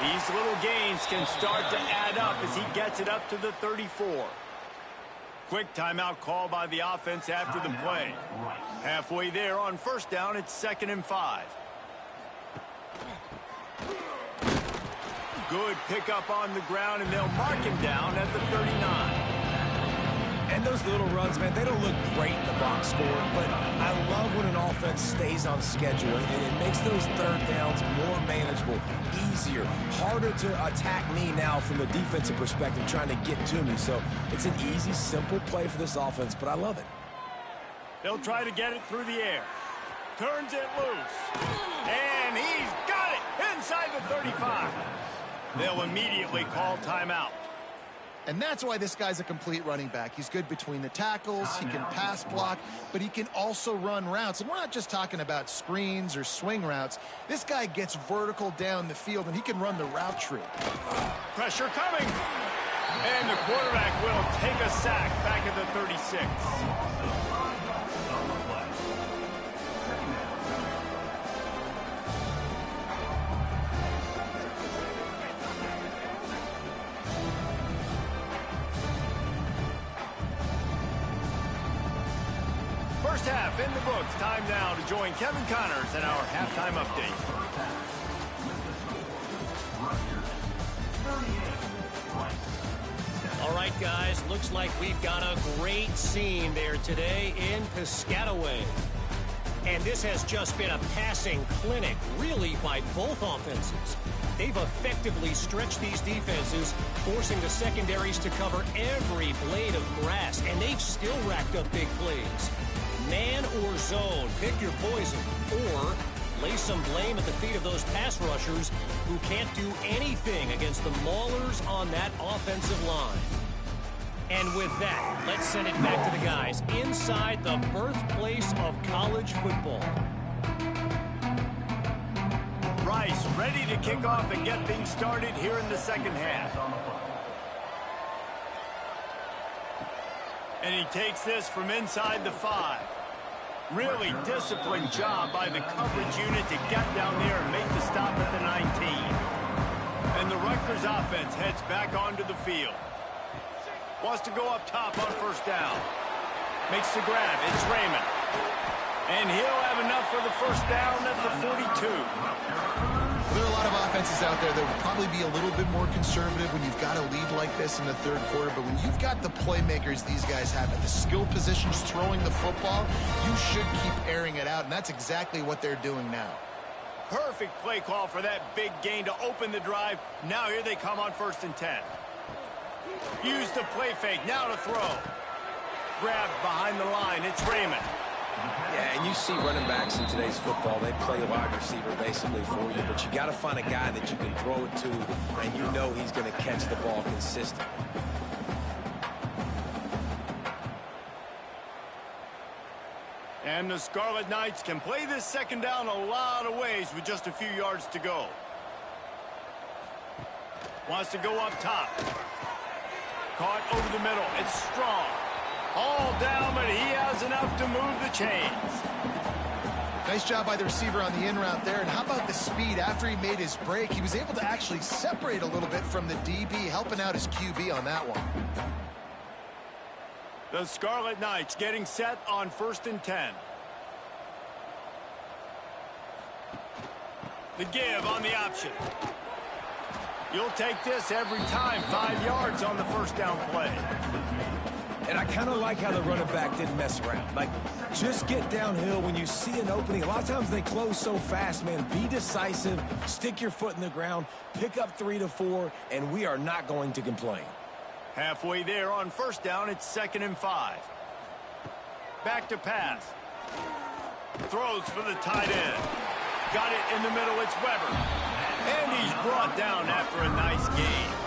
These little gains can start to add up as he gets it up to the 34. Quick timeout call by the offense after the play. Halfway there on 1st down, it's 2nd and 5. Good pickup on the ground, and they'll mark him down at the 39. And those little runs, man, they don't look great in the box score, but I love when an offense stays on schedule, and it makes those 3rd downs more manageable, easier, harder to attack me now from the defensive perspective, trying to get to me. So it's an easy, simple play for this offense, but I love it. They'll try to get it through the air. Turns it loose. And he's got it inside the 35. They'll immediately call timeout. And that's why this guy's a complete running back. He's good between the tackles, he can pass block, but he can also run routes. And we're not just talking about screens or swing routes. This guy gets vertical down the field, and he can run the route tree. Pressure coming. And the quarterback will take a sack back at the 36. First half in the books. Time now to join Kevin Connors in our halftime update. All right, guys, looks like we've got a great scene there today in Piscataway. And this has just been a passing clinic, really, by both offenses. They've effectively stretched these defenses, forcing the secondaries to cover every blade of grass, and they've still racked up big plays. Man or zone, pick your poison, or lay some blame at the feet of those pass rushers who can't do anything against the maulers on that offensive line. And with that, let's send it back to the guys inside the birthplace of college football. Rice ready to kick off and get things started here in the second half. And he takes this from inside the 5. Really disciplined job by the coverage unit to get down there and make the stop at the 19. And the Rutgers offense heads back onto the field. Wants to go up top on 1st down. Makes the grab. It's Raymond. And he'll have enough for the 1st down at the 42. There are a lot of offenses out there that will probably be a little bit more conservative when you've got a lead like this in the third quarter, but when you've got the playmakers these guys have at the skill positions throwing the football, you should keep airing it out, and that's exactly what they're doing now. Perfect play call for that big gain to open the drive. Now here they come on 1st and 10. Use the play fake, now to throw. Grabbed behind the line, it's Raymond. Yeah, and you see running backs in today's football, they play a wide receiver basically for you, but you got to find a guy that you can throw it to, and you know he's going to catch the ball consistently. And the Scarlet Knights can play this second down a lot of ways with just a few yards to go. Wants to go up top. Caught over the middle. It's Strong. All down, but he has enough to move the chains. Nice job by the receiver on the in route there. And how about the speed after he made his break? He was able to actually separate a little bit from the DB, helping out his QB on that one. The Scarlet Knights getting set on 1st and 10. The give on the option. You'll take this every time. 5 yards on the first down play. And I kind of like how the running back didn't mess around. Like, just get downhill when you see an opening. A lot of times they close so fast, man. Be decisive, stick your foot in the ground, pick up 3 to 4, and we are not going to complain. Halfway there on 1st down, it's 2nd and 5. Back to pass. Throws for the tight end. Got it in the middle, it's Weber. And he's brought down after a nice gain.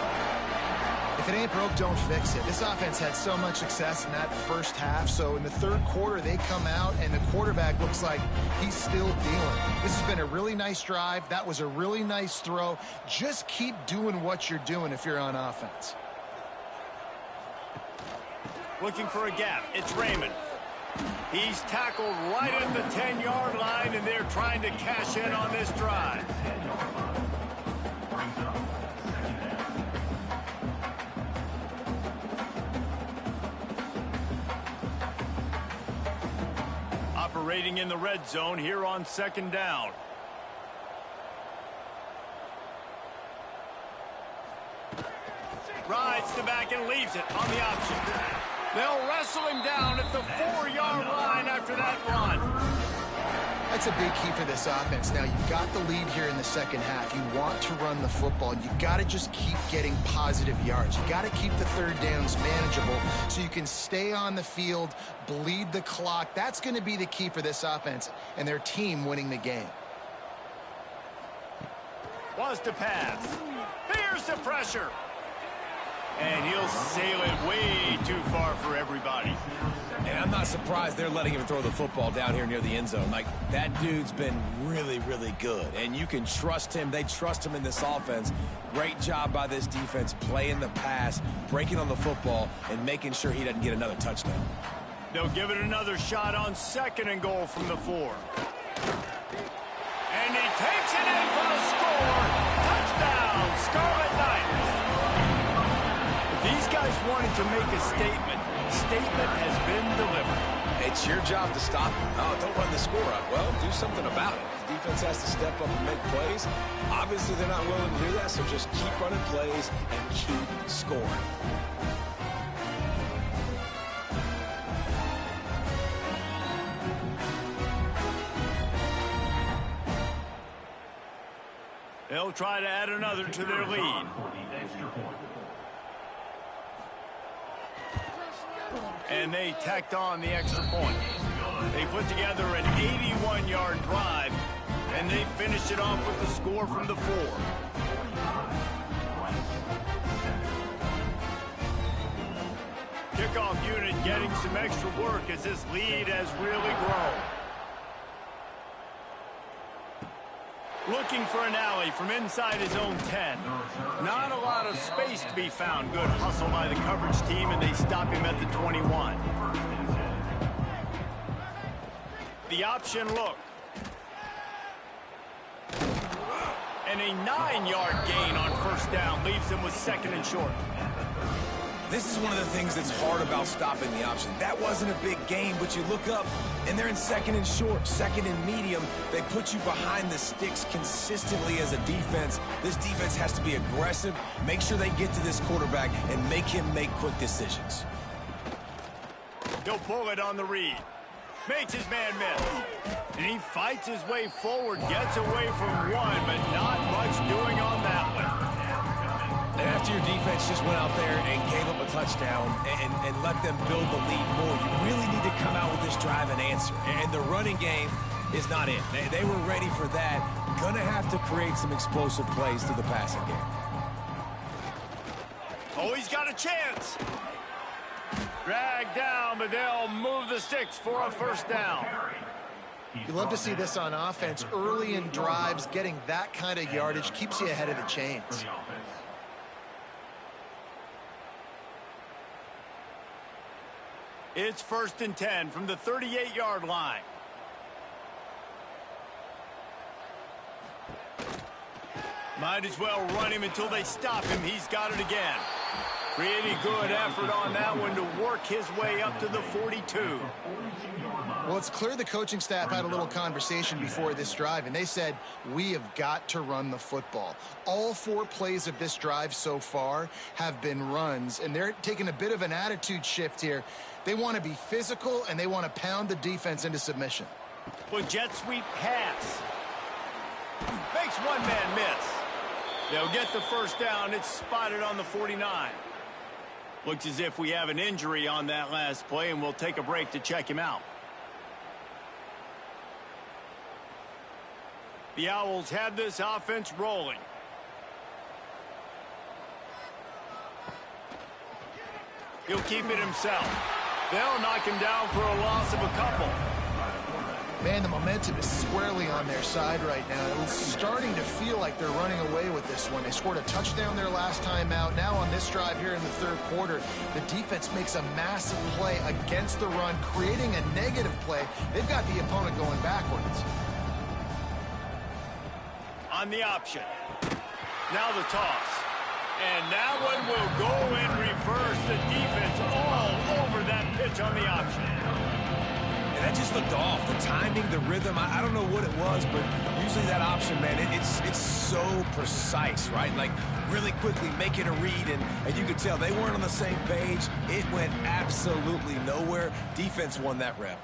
If it ain't broke, don't fix it. This offense had so much success in that first half, so in the third quarter, they come out, and the quarterback looks like he's still dealing. This has been a really nice drive. That was a really nice throw. Just keep doing what you're doing if you're on offense. Looking for a gap. It's Raymond. He's tackled right at the 10-yard line, and they're trying to cash in on this drive. Operating in the red zone here on 2nd down. Rides the back and leaves it on the option. They'll wrestle him down at the 4-yard line after that run. That's a big key for this offense. Now, you've got the lead here in the second half. You want to run the football. You've got to just keep getting positive yards. You've got to keep the third downs manageable so you can stay on the field, bleed the clock. That's going to be the key for this offense and their team winning the game. Wants to pass. Fears the pressure. And he'll sail it way too far for everybody. And I'm not surprised they're letting him throw the football down here near the end zone. Like, that dude's been really, really good. And you can trust him. They trust him in this offense. Great job by this defense playing the pass, breaking on the football, and making sure he doesn't get another touchdown. They'll give it another shot on 2nd and goal from the 4. And he takes it in for the score. Touchdown, Scarlet Knights. These guys wanted to make a statement. Statement has been delivered. It's your job to stop him. Oh, don't run the score up. Well, do something about it. The defense has to step up and make plays. Obviously, they're not willing to do that, so just keep running plays and keep scoring. They'll try to add another to their lead. And they tacked on the extra point. They put together an 81-yard drive, and they finished it off with the score from the 4. Kickoff unit getting some extra work as this lead has really grown. Looking for an alley from inside his own 10. Not a lot of space to be found. Good hustle by the coverage team, and they stop him at the 21. The option look. And a 9-yard gain on 1st down leaves him with 2nd and short. This is one of the things that's hard about stopping the option. That wasn't a big gain, but you look up, and they're in second and short, second and medium. They put you behind the sticks consistently as a defense. This defense has to be aggressive, make sure they get to this quarterback, and make him make quick decisions. He'll pull it on the read. Makes his man miss. And he fights his way forward, gets away from one, but not much doing on that one. And after your defense just went out there and gave up a touchdown and let them build the lead more, you really need to come out with this drive and answer. And the running game is not it. They were ready for that. Gonna have to create some explosive plays through the passing game. Oh, he's got a chance. Dragged down, but they'll move the sticks for a first down. You love to see this on offense. Early in drives, getting that kind of yardage keeps you ahead of the chains. It's 1st and 10 from the 38-yard line. Might as well run him until they stop him. He's got it again. Pretty good effort on that one to work his way up to the 42. Well, it's clear the coaching staff had a little conversation before this drive, and they said, we have got to run the football. All 4 plays of this drive so far have been runs, and they're taking a bit of an attitude shift here. They want to be physical, and they want to pound the defense into submission. Well, jet sweep pass. Makes one man miss. They'll get the first down. It's spotted on the 49. Looks as if we have an injury on that last play, and we'll take a break to check him out. The Owls have this offense rolling. He'll keep it himself. They'll knock him down for a loss of a couple. Man, the momentum is squarely on their side right now. It's starting to feel like they're running away with this one. They scored a touchdown their last time out. Now on this drive here in the 3rd quarter, the defense makes a massive play against the run, creating a negative play. They've got the opponent going backwards. On the option. Now the toss. And that one will go in reverse. The defense all over that pitch on the option. And that just looked off. The timing, the rhythm, I don't know what it was, but usually that option, man, it's so precise, right? Like really quickly making a read, and you could tell they weren't on the same page. It went absolutely nowhere. Defense won that rep.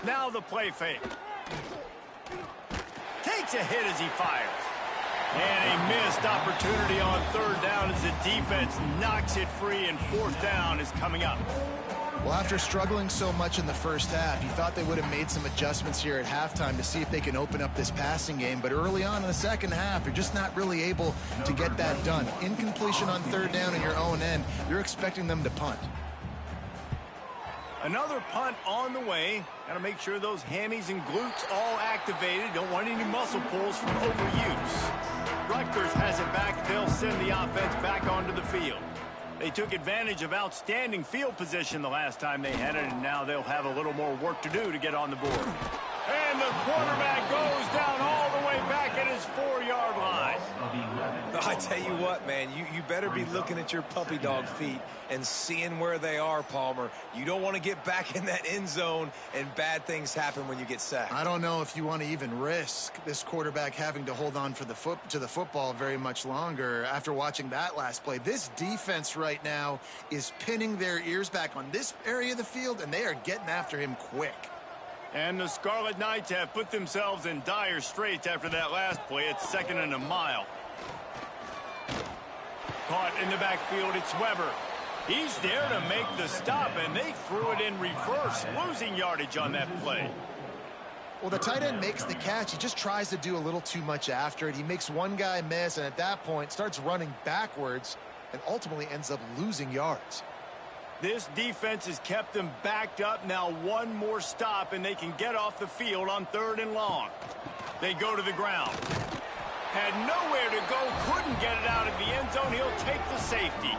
Now the play fake. Takes a hit as he fires. And a missed opportunity on 3rd down as the defense knocks it free, and 4th down is coming up. Well, after struggling so much in the first half, you thought they would have made some adjustments here at halftime to see if they can open up this passing game. But early on in the second half, you're just not really able to get that done. Incompletion on 3rd down in your own end, you're expecting them to punt. Another punt on the way. Got to make sure those hammies and glutes all activated. Don't want any muscle pulls from overuse. Rutgers has it back. They'll send the offense back onto the field. They took advantage of outstanding field position the last time they had it, and now they'll have a little more work to do to get on the board. And the quarterback goes down all the way back at his 4-yard line. I tell you what, man, you better be looking at your puppy dog feet and seeing where they are, Palmer. You don't want to get back in that end zone and bad things happen when you get sacked. I don't know if you want to even risk this quarterback having to hold on for the football very much longer after watching that last play. This defense right now is pinning their ears back on this area of the field, and they are getting after him quick. And the Scarlet Knights have put themselves in dire straits after that last play. It's 2nd and a mile. Caught in the backfield, it's Weber. He's there to make the stop, and they threw it in reverse, losing yardage on that play. Well, the tight end makes the catch. He just tries to do a little too much after it. He makes one guy miss, and at that point starts running backwards and ultimately ends up losing yards. This defense has kept them backed up. Now one more stop, and they can get off the field on 3rd and long. They go to the ground. Had nowhere to go, couldn't get it out of the end zone. He'll take the safety.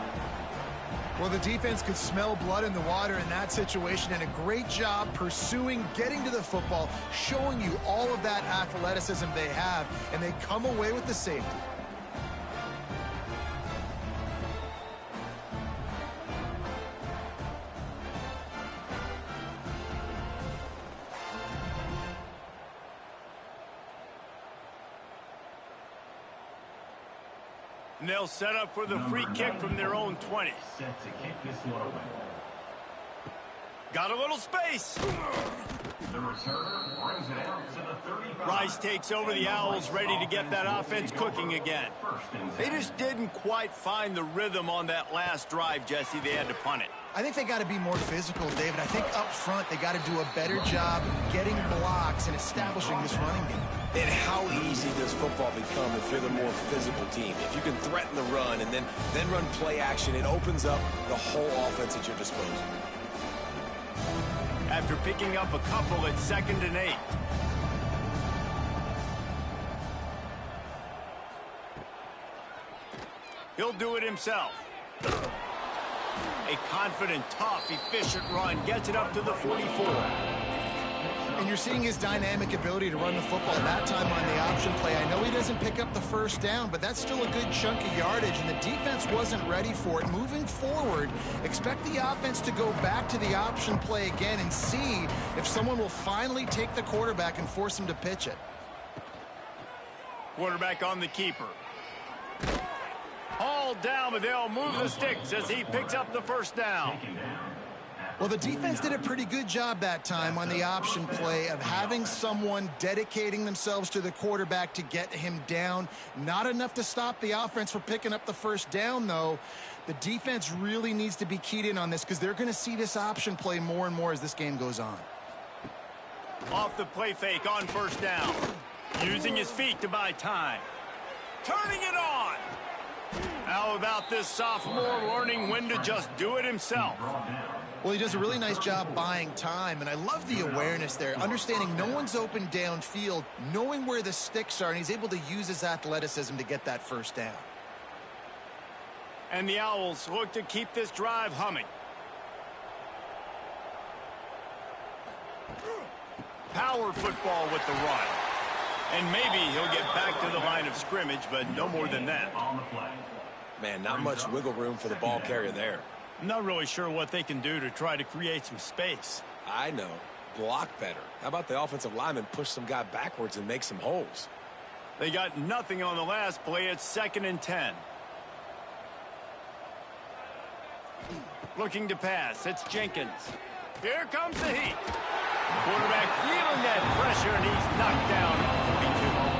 Well, the defense could smell blood in the water in that situation, and a great job pursuing, getting to the football, showing you all of that athleticism they have, and they come away with the safety. And they'll set up for the free kick from their own 20. Set to kick this one away. Got a little space. The returner brings it out to the 35. Rice takes over the Owls, ready to get that offense cooking again. They just didn't quite find the rhythm on that last drive, Jesse. They had to punt it. I think they got to be more physical, David. I think up front they got to do a better job getting blocks and establishing this running game. And how easy does football become if you're the more physical team? If you can threaten the run and then run play action, it opens up the whole offense at your disposal. After picking up a couple at 2nd and 8. He'll do it himself. A confident, tough, efficient run gets it up to the 44. And you're seeing his dynamic ability to run the football that time on the option play. I know he doesn't pick up the first down, but that's still a good chunk of yardage, and the defense wasn't ready for it. Moving forward, expect the offense to go back to the option play again and see if someone will finally take the quarterback and force him to pitch it. Quarterback on the keeper. All down, but they'll move the sticks as he picks up the first down. Well, the defense did a pretty good job that time on the option play of having someone dedicating themselves to the quarterback to get him down. Not enough to stop the offense from picking up the first down, though. The defense really needs to be keyed in on this because they're going to see this option play more and more as this game goes on. Off the play fake on first down. Using his feet to buy time. Turning it on. How about this sophomore learning when to just do it himself? Well, he does a really nice job buying time, and I love the awareness there, understanding no one's open downfield, knowing where the sticks are, and he's able to use his athleticism to get that first down. And the Owls look to keep this drive humming. Power football with the run. And maybe he'll get back to the line of scrimmage, but no more than that. Man, not much wiggle room for the ball carrier there. I'm not really sure what they can do to try to create some space. I know. Block better. How about the offensive lineman push some guy backwards and make some holes? They got nothing on the last play. It's 2nd and 10. Looking to pass. It's Jenkins. Here comes the heat. Quarterback feeling that pressure, and he's knocked down at 42.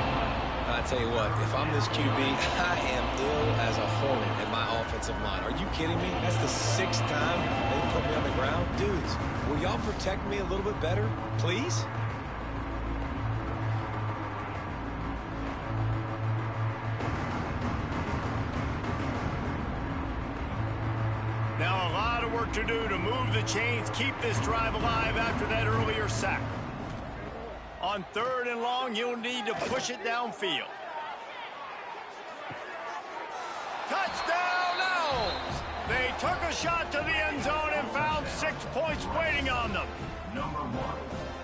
I tell you what, if I'm this QB, I am ill as a hornet at my offensive line. Are you kidding me? That's the 6th time they put me on the ground. Dudes, will y'all protect me a little bit better, please? Now a lot of work to do to move the chains, keep this drive alive after that earlier sack. On 3rd and long, you'll need to push it downfield. Touchdown, Owls! They took a shot to the end zone and found 6 points waiting on them. Number 1.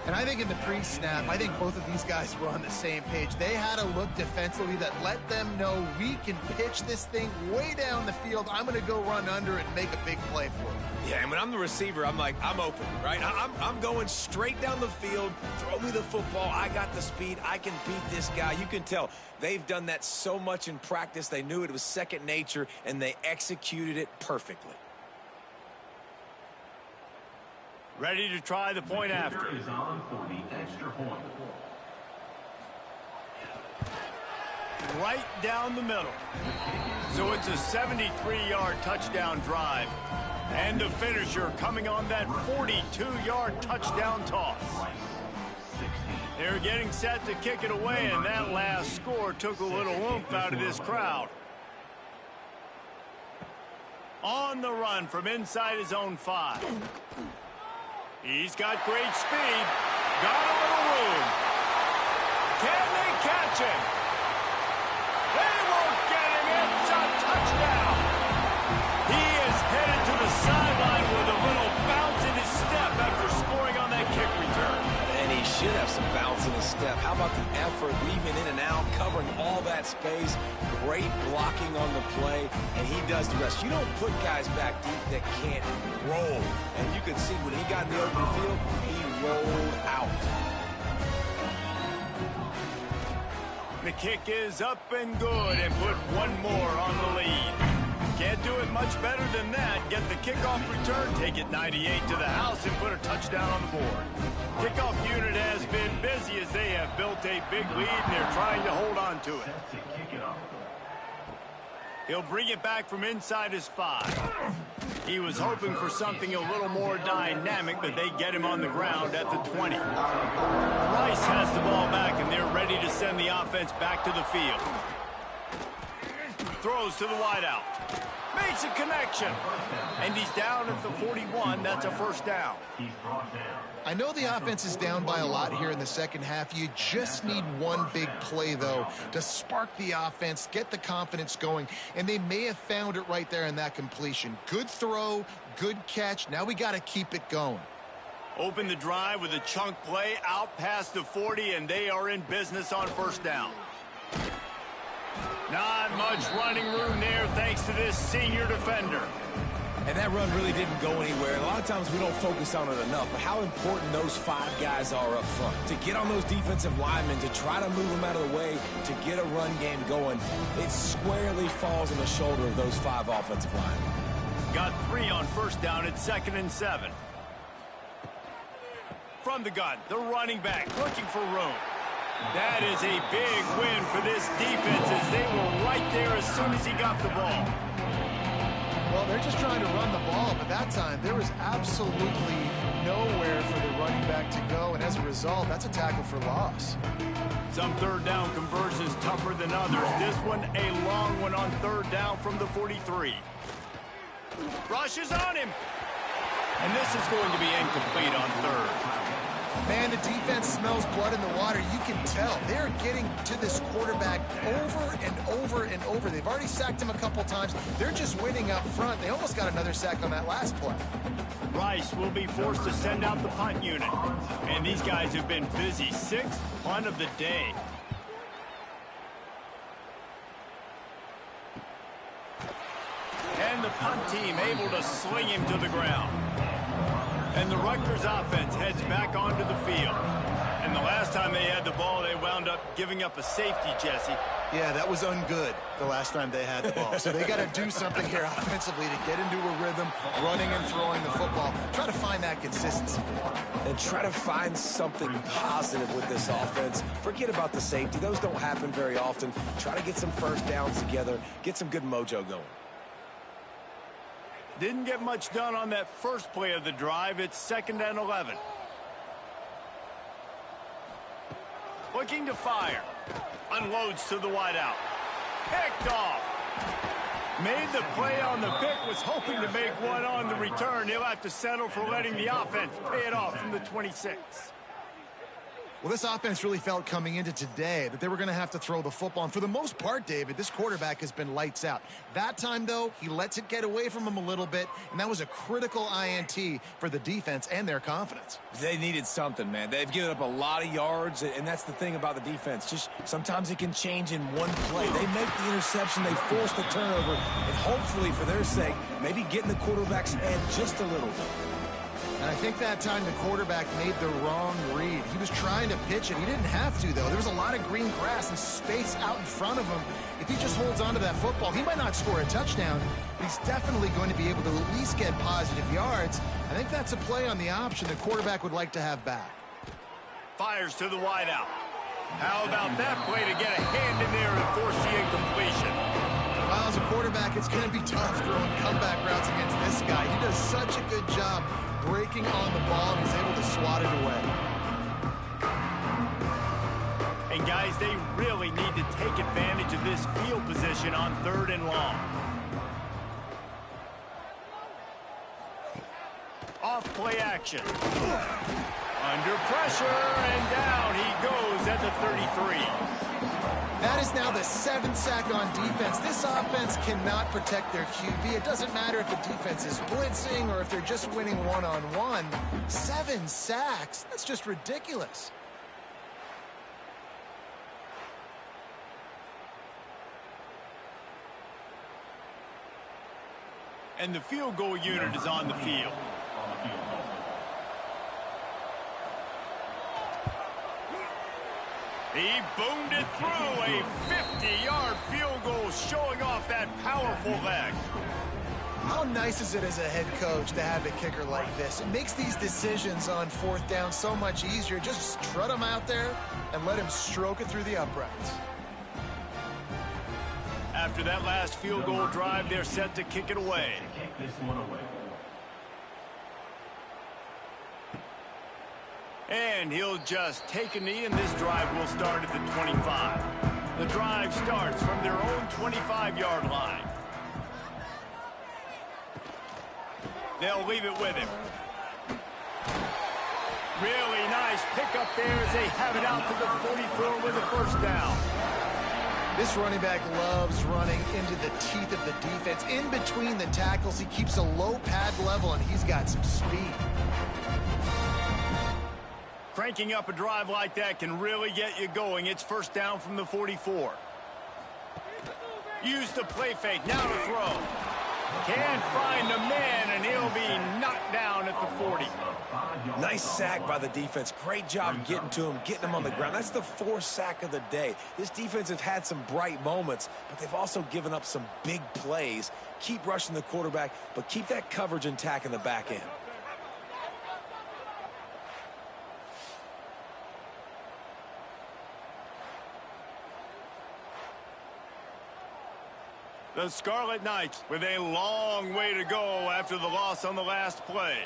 And I think in the pre-snap, I think both of these guys were on the same page. They had a look defensively that let them know we can pitch this thing way down the field. I'm going to go run under it and make a big play for it. Yeah, and when I'm the receiver, I'm like, I'm open, right? I'm going straight down the field. Throw me the football. I got the speed. I can beat this guy. You can tell they've done that so much in practice. They knew it was second nature, and they executed it perfectly. Ready to try the point after. Is on for the extra point. Right down the middle. So it's a 73-yard touchdown drive. And the finisher coming on that 42-yard touchdown toss. They're getting set to kick it away, and that last score took a little oomph out of this crowd. On the run from inside his own 5. He's got great speed. Got a little room. Can they catch him? They won't get him. It's a touchdown. He is headed to the sideline with a little bounce in his step after scoring on that kick return. And he should have some bounce in his step. How about the effort, weaving in and out, covering all that space, great blocking on the play, and he does the rest. You don't put guys back deep that can't roll. And you can see when he got in the open field, he rolled out. The kick is up and good and put one more on the lead. Can't do it much better than that. Get the kickoff return, take it 98 to the house, and put a touchdown on the board. Kickoff unit has been busy as they have built a big lead, and they're trying to hold on to it. He'll bring it back from inside his 5. He was hoping for something a little more dynamic, but they get him on the ground at the 20. Rice has the ball back, and they're ready to send the offense back to the field. Throws to the wideout. Makes a connection. And he's down at the 41. That's a first down. I know the offense is down by a lot here in the second half. You just need one big play, though, to spark the offense, get the confidence going, and they may have found it right there in that completion. Good throw, good catch. Now we got to keep it going. Open the drive with a chunk play out past the 40, and they are in business on first down. Not much running room there thanks to this senior defender. And that run really didn't go anywhere. A lot of times we don't focus on it enough, but how important those 5 guys are up front. To get on those defensive linemen, to try to move them out of the way, to get a run game going, it squarely falls on the shoulder of those 5 offensive linemen. Got 3 on first down at 2nd and 7. From the gun, the running back looking for room. That is a big win for this defense as they were right there as soon as he got the ball. Well, they're just trying to run the ball, but that time there was absolutely nowhere for the running back to go, and as a result, that's a tackle for loss. Some third down conversions tougher than others. This one a long one on third down from the 43. Rushes on him. And this is going to be incomplete on third. Man, the defense smells blood in the water. You can tell. They're getting to this quarterback over and over and over. They've already sacked him a couple times. They're just winning up front. They almost got another sack on that last play. Rice will be forced to send out the punt unit. And these guys have been busy. 6th punt of the day. And the punt team able to sling him to the ground. And the Rutgers offense heads back onto the field. And the last time they had the ball, they wound up giving up a safety, Jesse. Yeah, that was ungood the last time they had the ball. So they got to do something here offensively to get into a rhythm, running and throwing the football. Try to find that consistency. And try to find something positive with this offense. Forget about the safety. Those don't happen very often. Try to get some first downs together, get some good mojo going. Didn't get much done on that first play of the drive. It's 2nd and 11. Looking to fire. Unloads to the wideout. Picked off. Made the play on the pick. Was hoping to make one on the return. He'll have to settle for letting the offense pay it off from the 26. Well, this offense really felt coming into today that they were going to have to throw the football. And for the most part, David, this quarterback has been lights out. That time, though, he lets it get away from him a little bit, and that was a critical INT for the defense and their confidence. They needed something, man. They've given up a lot of yards, and that's the thing about the defense. Just sometimes it can change in one play. They make the interception, they force the turnover, and hopefully, for their sake, maybe get in the quarterback's head just a little bit. And I think that time the quarterback made the wrong read. He was trying to pitch it. He didn't have to, though. There was a lot of green grass and space out in front of him. If he just holds on to that football, he might not score a touchdown, but he's definitely going to be able to at least get positive yards. I think that's a play on the option the quarterback would like to have back. Fires to the wideout. How about that play to get a hand in there and force the incompletion? Well, as a quarterback, it's going to be tough throwing comeback routes against this guy. He does such a good job breaking on the ball, and he's able to swat it away. And guys, they really need to take advantage of this field position on 3rd and long. Off play action. Under pressure, and down he goes at the 33. That is now the 7th sack on defense. This offense cannot protect their QB. It doesn't matter if the defense is blitzing or if they're just winning one-on-one. 7 sacks? That's just ridiculous. And the field goal unit is on the field. He boomed it through a 50-yard field goal, showing off that powerful leg. How nice is it as a head coach to have a kicker like this? It makes these decisions on fourth down so much easier. Just strut him out there and let him stroke it through the uprights. After that last field goal drive, they're set to kick it away. Kick this one away. And he'll just take a knee, and this drive will start at the 25. The drive starts from their own 25-yard line. They'll leave it with him. Really nice pickup there as they have it out to the 44 with a first down. This running back loves running into the teeth of the defense. In between the tackles, he keeps a low pad level, and he's got some speed. Cranking up a drive like that can really get you going. It's first down from the 44. Use the play fake. Now to throw. Can't find the man, and he'll be knocked down at the 40. Nice sack by the defense. Great job getting to him, getting him on the ground. That's the fourth sack of the day. This defense has had some bright moments, but they've also given up some big plays. Keep rushing the quarterback, but keep that coverage intact in the back end. The Scarlet Knights with a long way to go after the loss on the last play.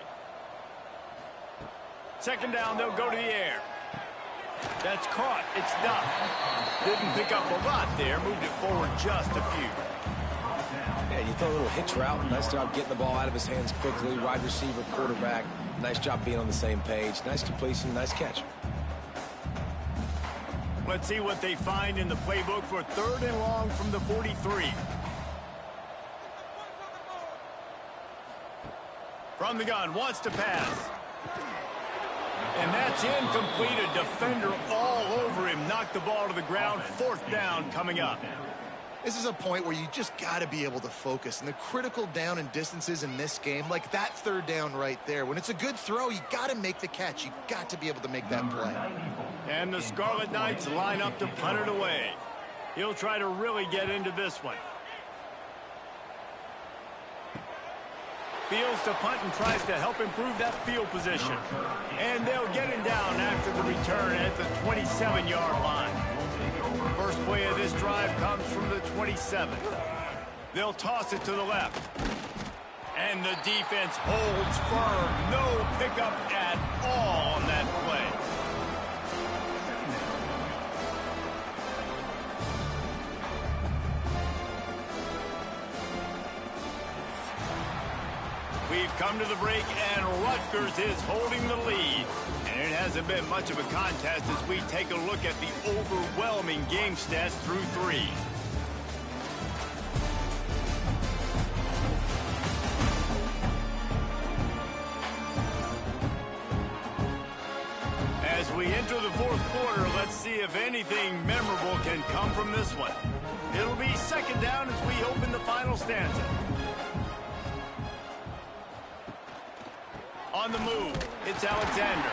Second down, they'll go to the air. That's caught. It's stuffed. Didn't pick up a lot there. Moved it forward just a few. Yeah, you throw a little hitch route. Nice job getting the ball out of his hands quickly. Wide receiver, quarterback. Nice job being on the same page. Nice completion, nice catch. Let's see what they find in the playbook for third and long from the 43. From the gun, wants to pass. And that's incomplete. A defender all over him. Knocked the ball to the ground. Fourth down coming up. This is a point where you just got to be able to focus. And the critical down and distances in this game, like that third down right there, when it's a good throw, you got to make the catch. You got to be able to make that play. And the Scarlet Knights line up to punt it away. He'll try to really get into this one. Fields to punt and tries to help improve that field position. And they'll get him down after the return at the 27-yard line. First play of this drive comes from the 27. They'll toss it to the left. And the defense holds firm. No pickup at all on that play. We've come to the break, and Rutgers is holding the lead. And it hasn't been much of a contest as we take a look at the overwhelming game stats through three. As we enter the fourth quarter, let's see if anything memorable can come from this one. It'll be second down as we open the final stanza. On the move, it's Alexander.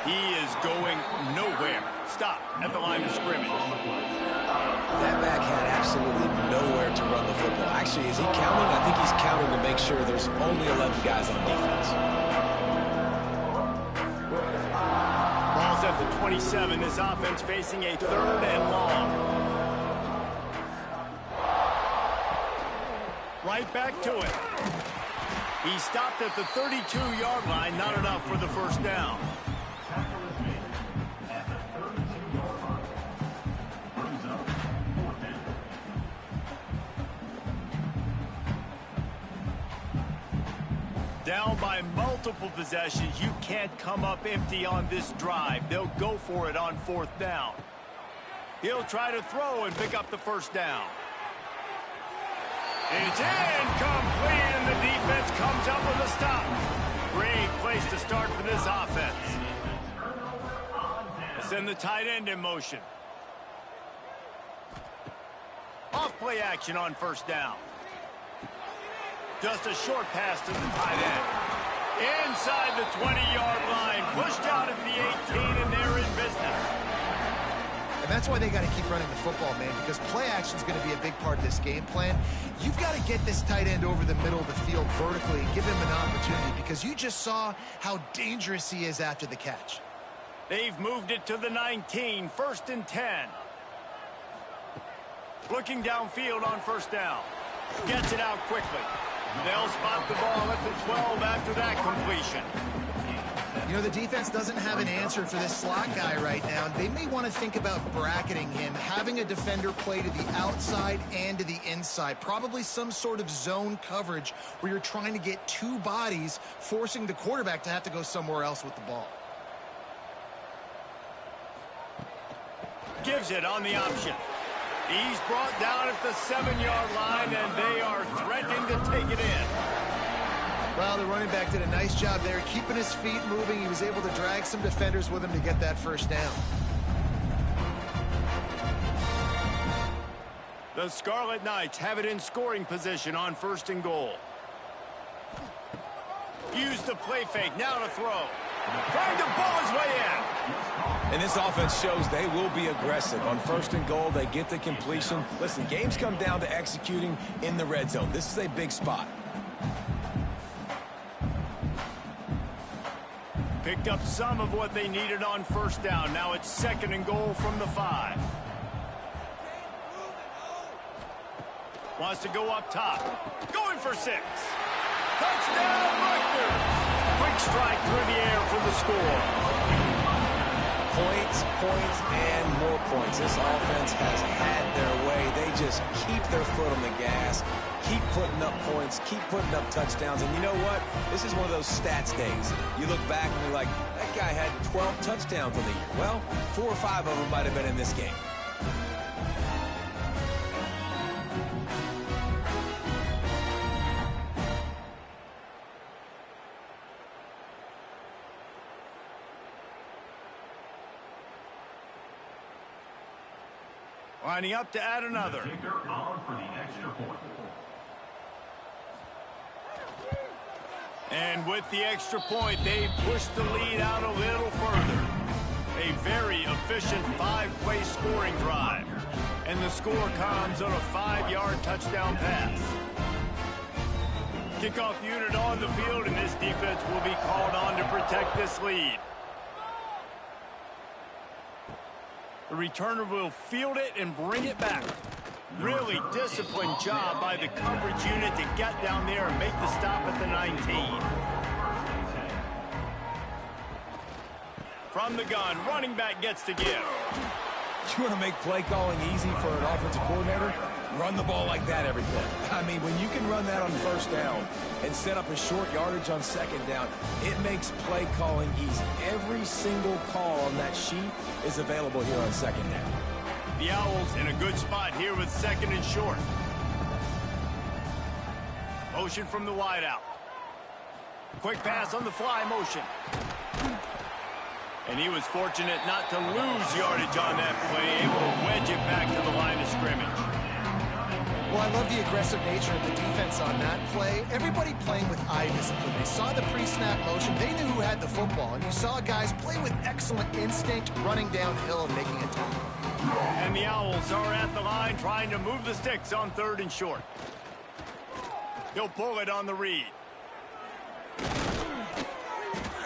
He is going nowhere. Stop at the line of scrimmage. That back had absolutely nowhere to run the football. Actually, is he counting? I think he's counting to make sure there's only 11 guys on defense. Ball's at the 27. This offense facing a third and long. Right back to it. He stopped at the 32-yard line, not enough for the first down. Down by multiple possessions, you can't come up empty on this drive. They'll go for it on fourth down. He'll try to throw and pick up the first down. It's incomplete, and the defense comes up with a stop. Great place to start for this offense. We'll send the tight end in motion. Off play action on first down. Just a short pass to the tight end. Inside the 20-yard line, pushed out at the 18, and they're in business. That's why they got to keep running the football, man, because play action is going to be a big part of this game plan. You've got to get this tight end over the middle of the field vertically and give him an opportunity, because you just saw how dangerous he is after the catch. They've moved it to the 19, 1st and 10. Looking downfield on 1st down. Gets it out quickly. They'll spot the ball at the 12 after that completion. You know, the defense doesn't have an answer for this slot guy right now. They may want to think about bracketing him, having a defender play to the outside and to the inside. Probably some sort of zone coverage where you're trying to get two bodies, forcing the quarterback to have to go somewhere else with the ball. Gives it on the option. He's brought down at the 7-yard line, and they are threatening to take it in. Well, the running back did a nice job there, keeping his feet moving. He was able to drag some defenders with him to get that 1st down. The Scarlet Knights have it in scoring position on 1st and goal. Use the play fake, now to throw. Trying to ball his way in. And this offense shows they will be aggressive. On 1st and goal, they get the completion. Listen, games come down to executing in the red zone. This is a big spot. Picked up some of what they needed on 1st down. Now it's 2nd and goal from the 5. Wants to go up top. Going for 6. Touchdown, Rutgers! Quick strike through the air for the score. Points, and more points. This offense has had their way. They just keep their foot on the gas, keep putting up points, keep putting up touchdowns. And you know what? This is one of those stats days. You look back and you're like, that guy had 12 touchdowns on the year. Well, 4 or 5 of them might have been in this game. Lining up to add another. Kicker on for the extra point. And with the extra point, they push the lead out a little further. A very efficient 5-play scoring drive. And the score comes on a 5-yard touchdown pass. Kickoff unit on the field, and this defense will be called on to protect this lead. The returner will field it and bring it back. Really disciplined job by the coverage unit to get down there and make the stop at the 19. From the gun, running back gets to give. You want to make play calling easy for an offensive coordinator? Run the ball like that every play. I mean, when you can run that on 1st down and set up a short yardage on 2nd down, it makes play calling easy. Every single call on that sheet is available here on 2nd down. The Owls in a good spot here with 2nd and short. Motion from the wideout. Quick pass on the fly motion. And he was fortunate not to lose yardage on that play, able to wedge it back to the line of scrimmage. Well, I love the aggressive nature of the defense on that play. Everybody playing with eye discipline. They saw the pre-snap motion. They knew who had the football. And you saw guys play with excellent instinct, running downhill and making a tackle. And the Owls are at the line trying to move the sticks on 3rd and short. He'll pull it on the read.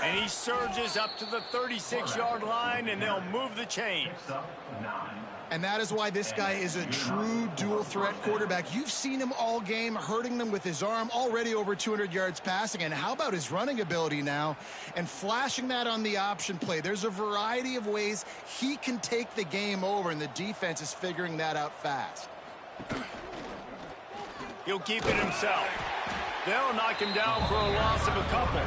And he surges up to the 36-yard line, and they'll move the chains. And that is why this guy is a true dual-threat quarterback. You've seen him all game, hurting them with his arm, already over 200 yards passing. And how about his running ability now? And flashing that on the option play. There's a variety of ways he can take the game over, and the defense is figuring that out fast. He'll keep it himself. They'll knock him down for a loss of a couple.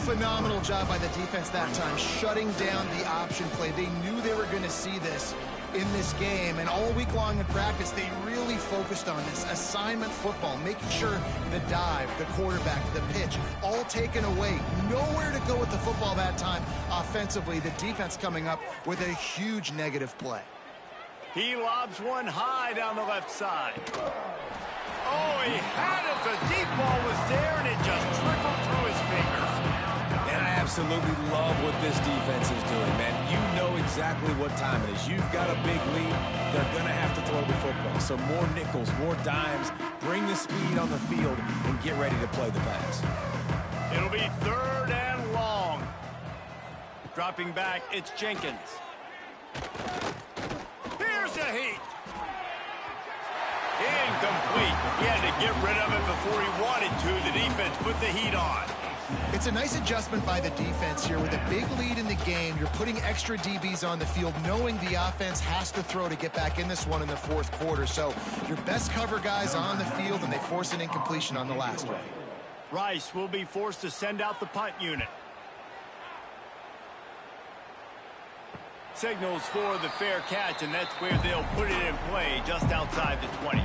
Phenomenal job by the defense that time, shutting down the option play. They knew they were going to see this in this game, and all week long in practice, they really focused on this assignment football, making sure the dive, the quarterback, the pitch, all taken away. Nowhere to go with the football that time offensively. The defense coming up with a huge negative play. He lobs one high down the left side. Oh, he had it. The deep ball was there, and it just trickled through his fingers. And I have absolutely love what this defense is doing, man. You know exactly what time it is. You've got a big lead. They're going to have to throw the football. So more nickels, more dimes. Bring the speed on the field and get ready to play the pass. It'll be 3rd and long. Dropping back, it's Jenkins. Here's a heat. Incomplete. He had to get rid of it before he wanted to. The defense put the heat on. It's a nice adjustment by the defense here. With a big lead in the game, you're putting extra DBs on the field, knowing the offense has to throw to get back in this one in the 4th quarter. So your best cover guys on the field, and they force an incompletion on the last one. Rice will be forced to send out the punt unit. Signals for the fair catch, and that's where they'll put it in play, just outside the 20.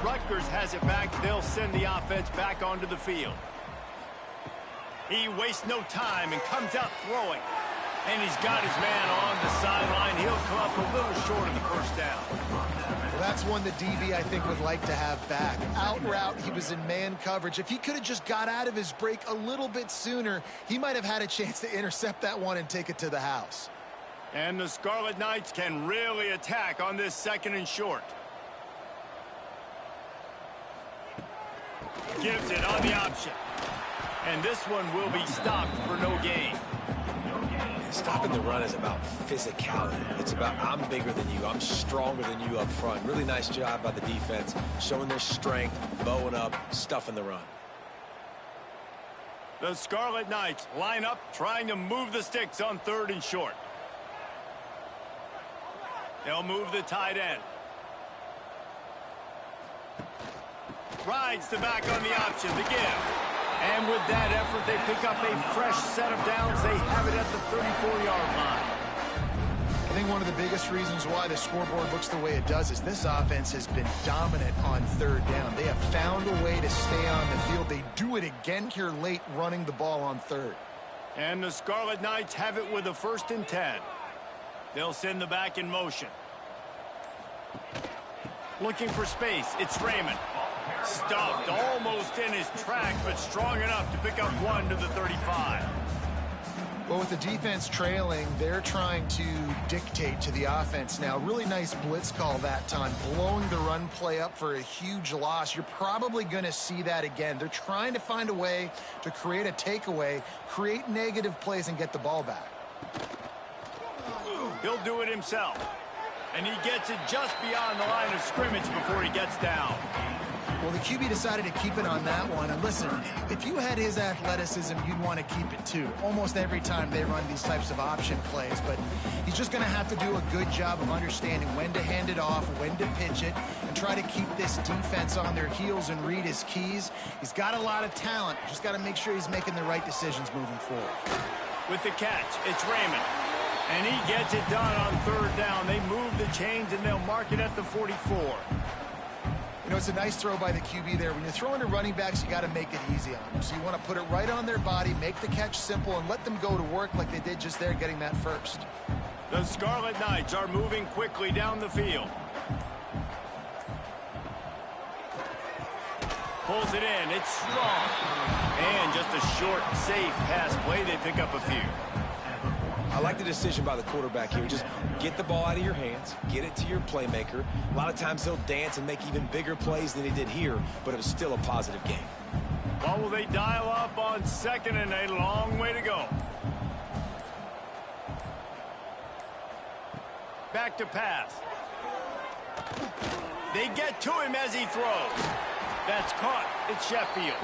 Rutgers has it back. They'll send the offense back onto the field. He wastes no time and comes out throwing. And he's got his man on the sideline. He'll come up a little short of the first down. Well, that's one the DB, I think, would like to have back. Out route, he was in man coverage. If he could have just got out of his break a little bit sooner, he might have had a chance to intercept that one and take it to the house. And the Scarlet Knights can really attack on this 2nd and short. Gives it on the option. And this one will be stopped for no gain. Stopping the run is about physicality. It's about I'm bigger than you. I'm stronger than you up front. Really nice job by the defense, showing their strength, bowing up, stuffing the run. The Scarlet Knights line up, trying to move the sticks on 3rd and short. They'll move the tight end. Rides the back on the option, the give. And with that effort, they pick up a fresh set of downs. They have it at the 34-yard line. I think one of the biggest reasons why the scoreboard looks the way it does is this offense has been dominant on 3rd down. They have found a way to stay on the field. They do it again here late, running the ball on 3rd. And the Scarlet Knights have it with a 1st and 10. They'll send the back in motion. Looking for space, it's Raymond. Stuffed almost in his tracks, but strong enough to pick up 1 to the 35. Well, with the defense trailing, they're trying to dictate to the offense now. Really nice blitz call that time, blowing the run play up for a huge loss. You're probably going to see that again. They're trying to find a way to create a takeaway, create negative plays, and get the ball back. He'll do it himself. And he gets it just beyond the line of scrimmage before he gets down. Well, the QB decided to keep it on that one. And listen, if you had his athleticism, you'd want to keep it too. Almost every time they run these types of option plays. But he's just going to have to do a good job of understanding when to hand it off, when to pitch it, and try to keep this defense on their heels and read his keys. He's got a lot of talent. Just got to make sure he's making the right decisions moving forward. With the catch, it's Raymond. And he gets it done on 3rd down. They move the chains, and they'll mark it at the 44. You know, it's a nice throw by the QB there. When you're throwing to running backs, you got to make it easy on them. So you want to put it right on their body, make the catch simple, and let them go to work like they did just there, getting that first. The Scarlet Knights are moving quickly down the field. Pulls it in. It's strong. And just a short, safe pass play. They pick up a few. I like the decision by the quarterback here. Just get the ball out of your hands, get it to your playmaker. A lot of times he'll dance and make even bigger plays than he did here, but it was still a positive game. Well, will they dial up on 2nd and a long way to go? Back to pass. They get to him as he throws. That's caught. It's Sheffield.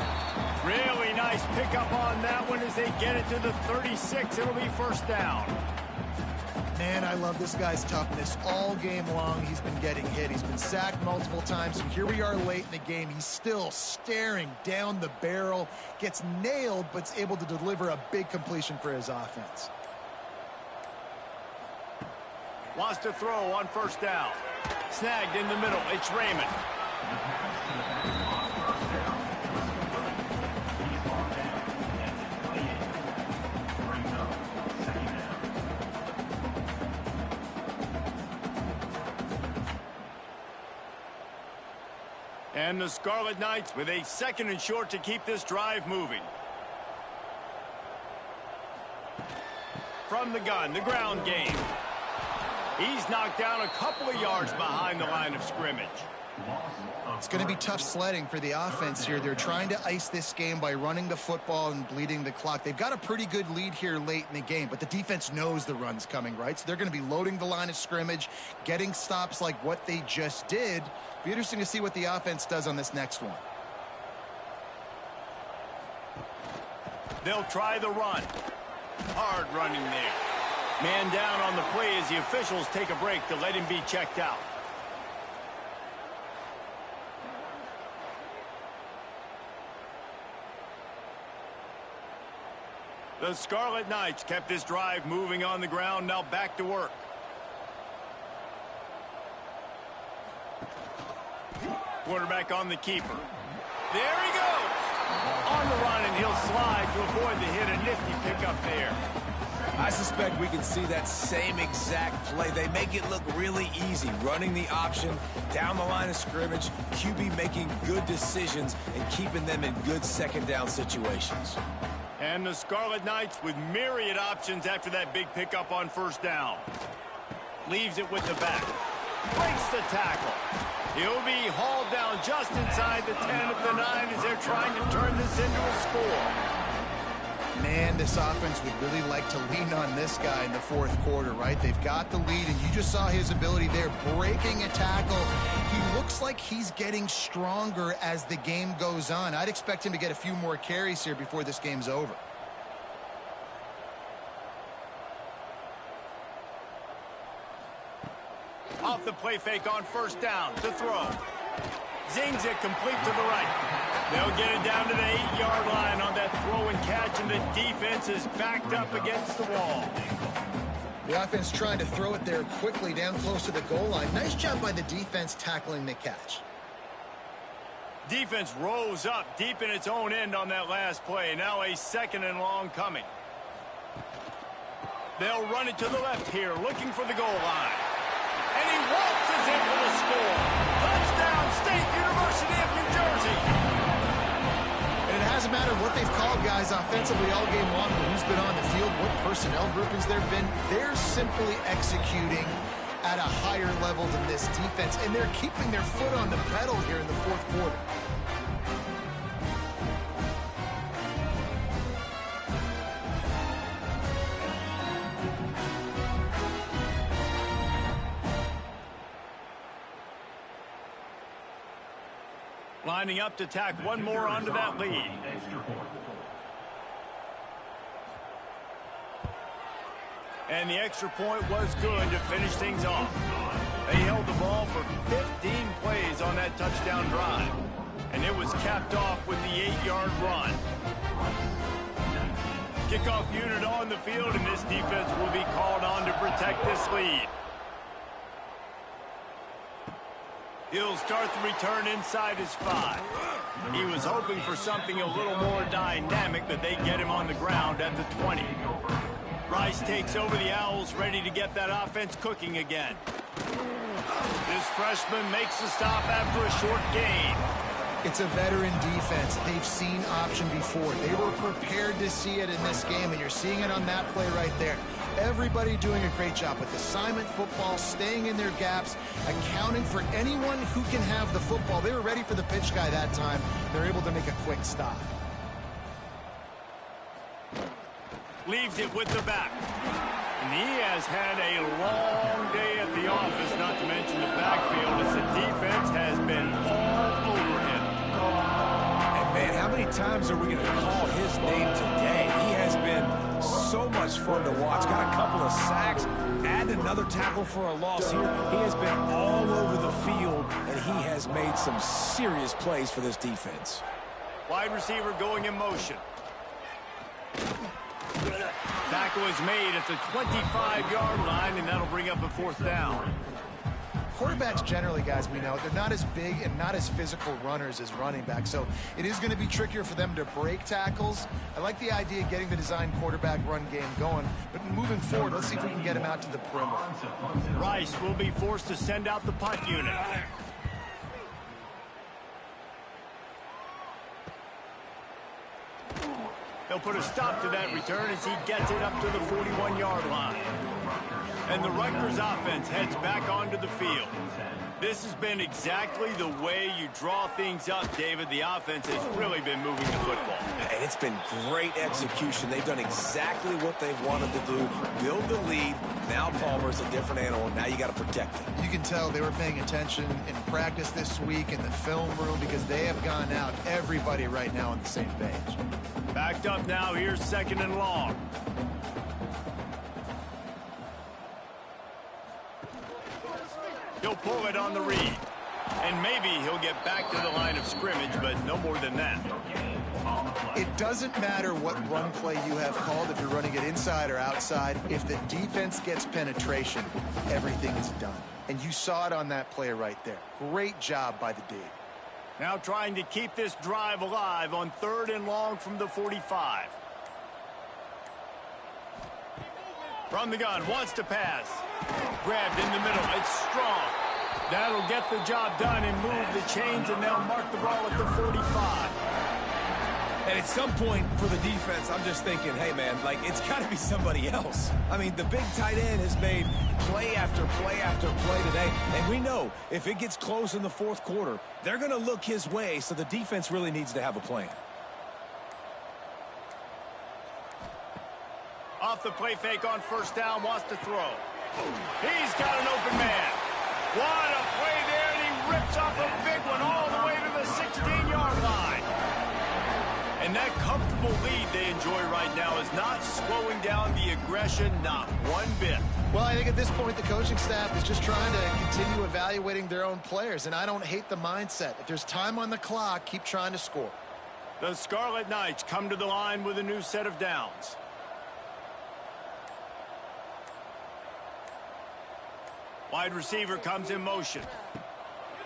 Really nice pickup on that one as they get it to the 36. It'll be 1st down. Man, I love this guy's toughness. All game long, he's been getting hit. He's been sacked multiple times, and here we are late in the game. He's still staring down the barrel, gets nailed, but's able to deliver a big completion for his offense. Wants to throw on 1st down. Snagged in the middle. It's Raymond. And the Scarlet Knights with a 2nd and short to keep this drive moving. from the gun, the ground game. He's knocked down a couple of yards behind the line of scrimmage. It's going to be tough sledding for the offense here. They're trying to ice this game by running the football and bleeding the clock. They've got a pretty good lead here late in the game, but the defense knows the run's coming, right? So they're going to be loading the line of scrimmage, getting stops like what they just did. Be interesting to see what the offense does on this next one. They'll try the run. Hard running there. Man down on the play as the officials take a break to let him be checked out. The Scarlet Knights kept this drive moving on the ground. Now back to work. Quarterback on the keeper. There he goes. On the run, and he'll slide to avoid the hit. A nifty pickup there. I suspect we can see that same exact play. They make it look really easy, running the option down the line of scrimmage, QB making good decisions and keeping them in good second down situations. And the Scarlet Knights with myriad options after that big pickup on first down. Leaves it with the back. Breaks the tackle. He'll be hauled down just inside the 10 at the 9 as they're trying to turn this into a score. Man, this offense would really like to lean on this guy in the fourth quarter, right? They've got the lead, and you just saw his ability there, breaking a tackle. He looks like he's getting stronger as the game goes on. I'd expect him to get a few more carries here before this game's over. Off the play fake on first down to throw. Zings it complete to the right. They'll get it down to the 8-yard line on that throw and catch, and the defense is backed up against the wall. The offense trying to throw it there quickly down close to the goal line. Nice job by the defense tackling the catch. Defense rose up deep in its own end on that last play. Now a second and long coming. They'll run it to the left here, looking for the goal line. And he waltzes in for the score. Touchdown, State University of New Jersey. And it hasn't mattered what they've called guys offensively all game long, or who's been on the field, what personnel groupings there have been. They're simply executing at a higher level than this defense, and they're keeping their foot on the pedal here in the fourth quarter. Lining up to tack one more onto that lead. And the extra point was good to finish things off. They held the ball for 15 plays on that touchdown drive. And it was capped off with the 8-yard run. Kickoff unit on the field, and this defense will be called on to protect this lead. He'll start the return inside his 5. He was hoping for something a little more dynamic, but they get him on the ground at the 20. Rice takes over the Owls, ready to get that offense cooking again. This freshman makes the stop after a short gain. It's a veteran defense. They've seen option before. They were prepared to see it in this game, and you're seeing it on that play right there. Everybody doing a great job with assignment football, staying in their gaps, accounting for anyone who can have the football. They were ready for the pitch guy that time. They're able to make a quick stop. Leaves it with the back. And he has had a long day at the office, not to mention the backfield, as the defense has been all over him. And man, how many times are we going to call his name today? He has been so much fun to watch. Got a couple of sacks, add another tackle for a loss here. He has been all over the field, and he has made some serious plays for this defense. Wide receiver going in motion. Tackle is made at the 25-yard line, and that'll bring up a fourth down. Quarterbacks generally, guys, we know, they're not as big and not as physical runners as running backs, so it is going to be trickier for them to break tackles. I like the idea of getting the design quarterback run game going, but moving forward, let's see if we can get him out to the perimeter. Rice will be forced to send out the punt unit. They'll put a stop to that return as he gets it up to the 41-yard line. And the Rutgers offense heads back onto the field. This has been exactly the way you draw things up, David. The offense has really been moving the football. And it's been great execution. They've done exactly what they've wanted to do. Build the lead. Now Palmer's a different animal. Now you got to protect him. You can tell they were paying attention in practice this week in the film room because they have gone out, everybody right now on the same page. Backed up now. Here's 2nd and long. He'll pull it on the read. And maybe he'll get back to the line of scrimmage, but no more than that. It doesn't matter what run play you have called, if you're running it inside or outside. If the defense gets penetration, everything is done. And you saw it on that play right there. Great job by the D. Now trying to keep this drive alive on 3rd and long from the 45. From the gun, wants to pass. Grabbed in the middle, it's strong. That'll get the job done and move the chains, and they'll mark the ball at the 45. And at some point for the defense, I'm just thinking, hey, man, like, it's got to be somebody else. I mean, the big tight end has made play after play after play today. And we know if it gets close in the 4th quarter, they're going to look his way, so the defense really needs to have a plan. Off the play fake on 1st down, wants to throw. He's got an open man. What a play there, and he rips off a big one all the way to the 16-yard line. And that comfortable lead they enjoy right now is not slowing down the aggression, not one bit. Well, I think at this point the coaching staff is just trying to continue evaluating their own players, and I don't hate the mindset. If there's time on the clock, keep trying to score. The Scarlet Knights come to the line with a new set of downs. Wide receiver comes in motion.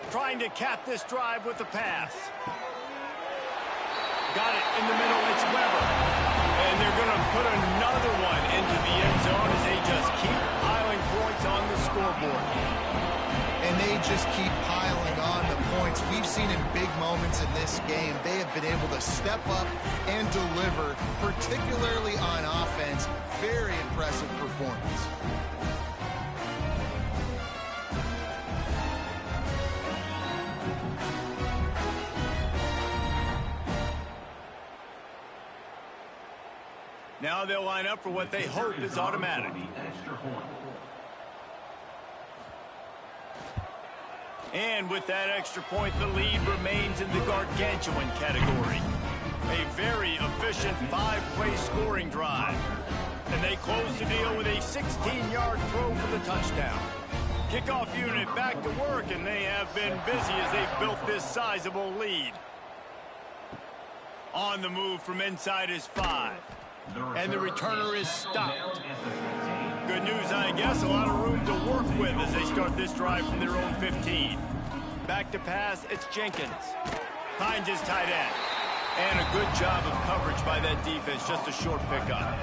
Trying to cap this drive with the pass. Got it in the middle, it's Weber. And they're going to put another one into the end zone as they just keep piling points on the scoreboard. And they just keep piling on the points. We've seen in big moments in this game, they have been able to step up and deliver, particularly on offense. Very impressive performance. Now they'll line up for what they hope is automatic. And with that extra point, the lead remains in the gargantuan category. A very efficient 5-play scoring drive. And they close the deal with a 16-yard throw for the touchdown. Kickoff unit back to work, and they have been busy as they've built this sizable lead. On the move from inside is 5. And the returner is stopped. Good news, I guess. A lot of room to work with as they start this drive from their own 15. Back to pass, it's Jenkins. Finds his tight end. And a good job of coverage by that defense. Just a short pickup.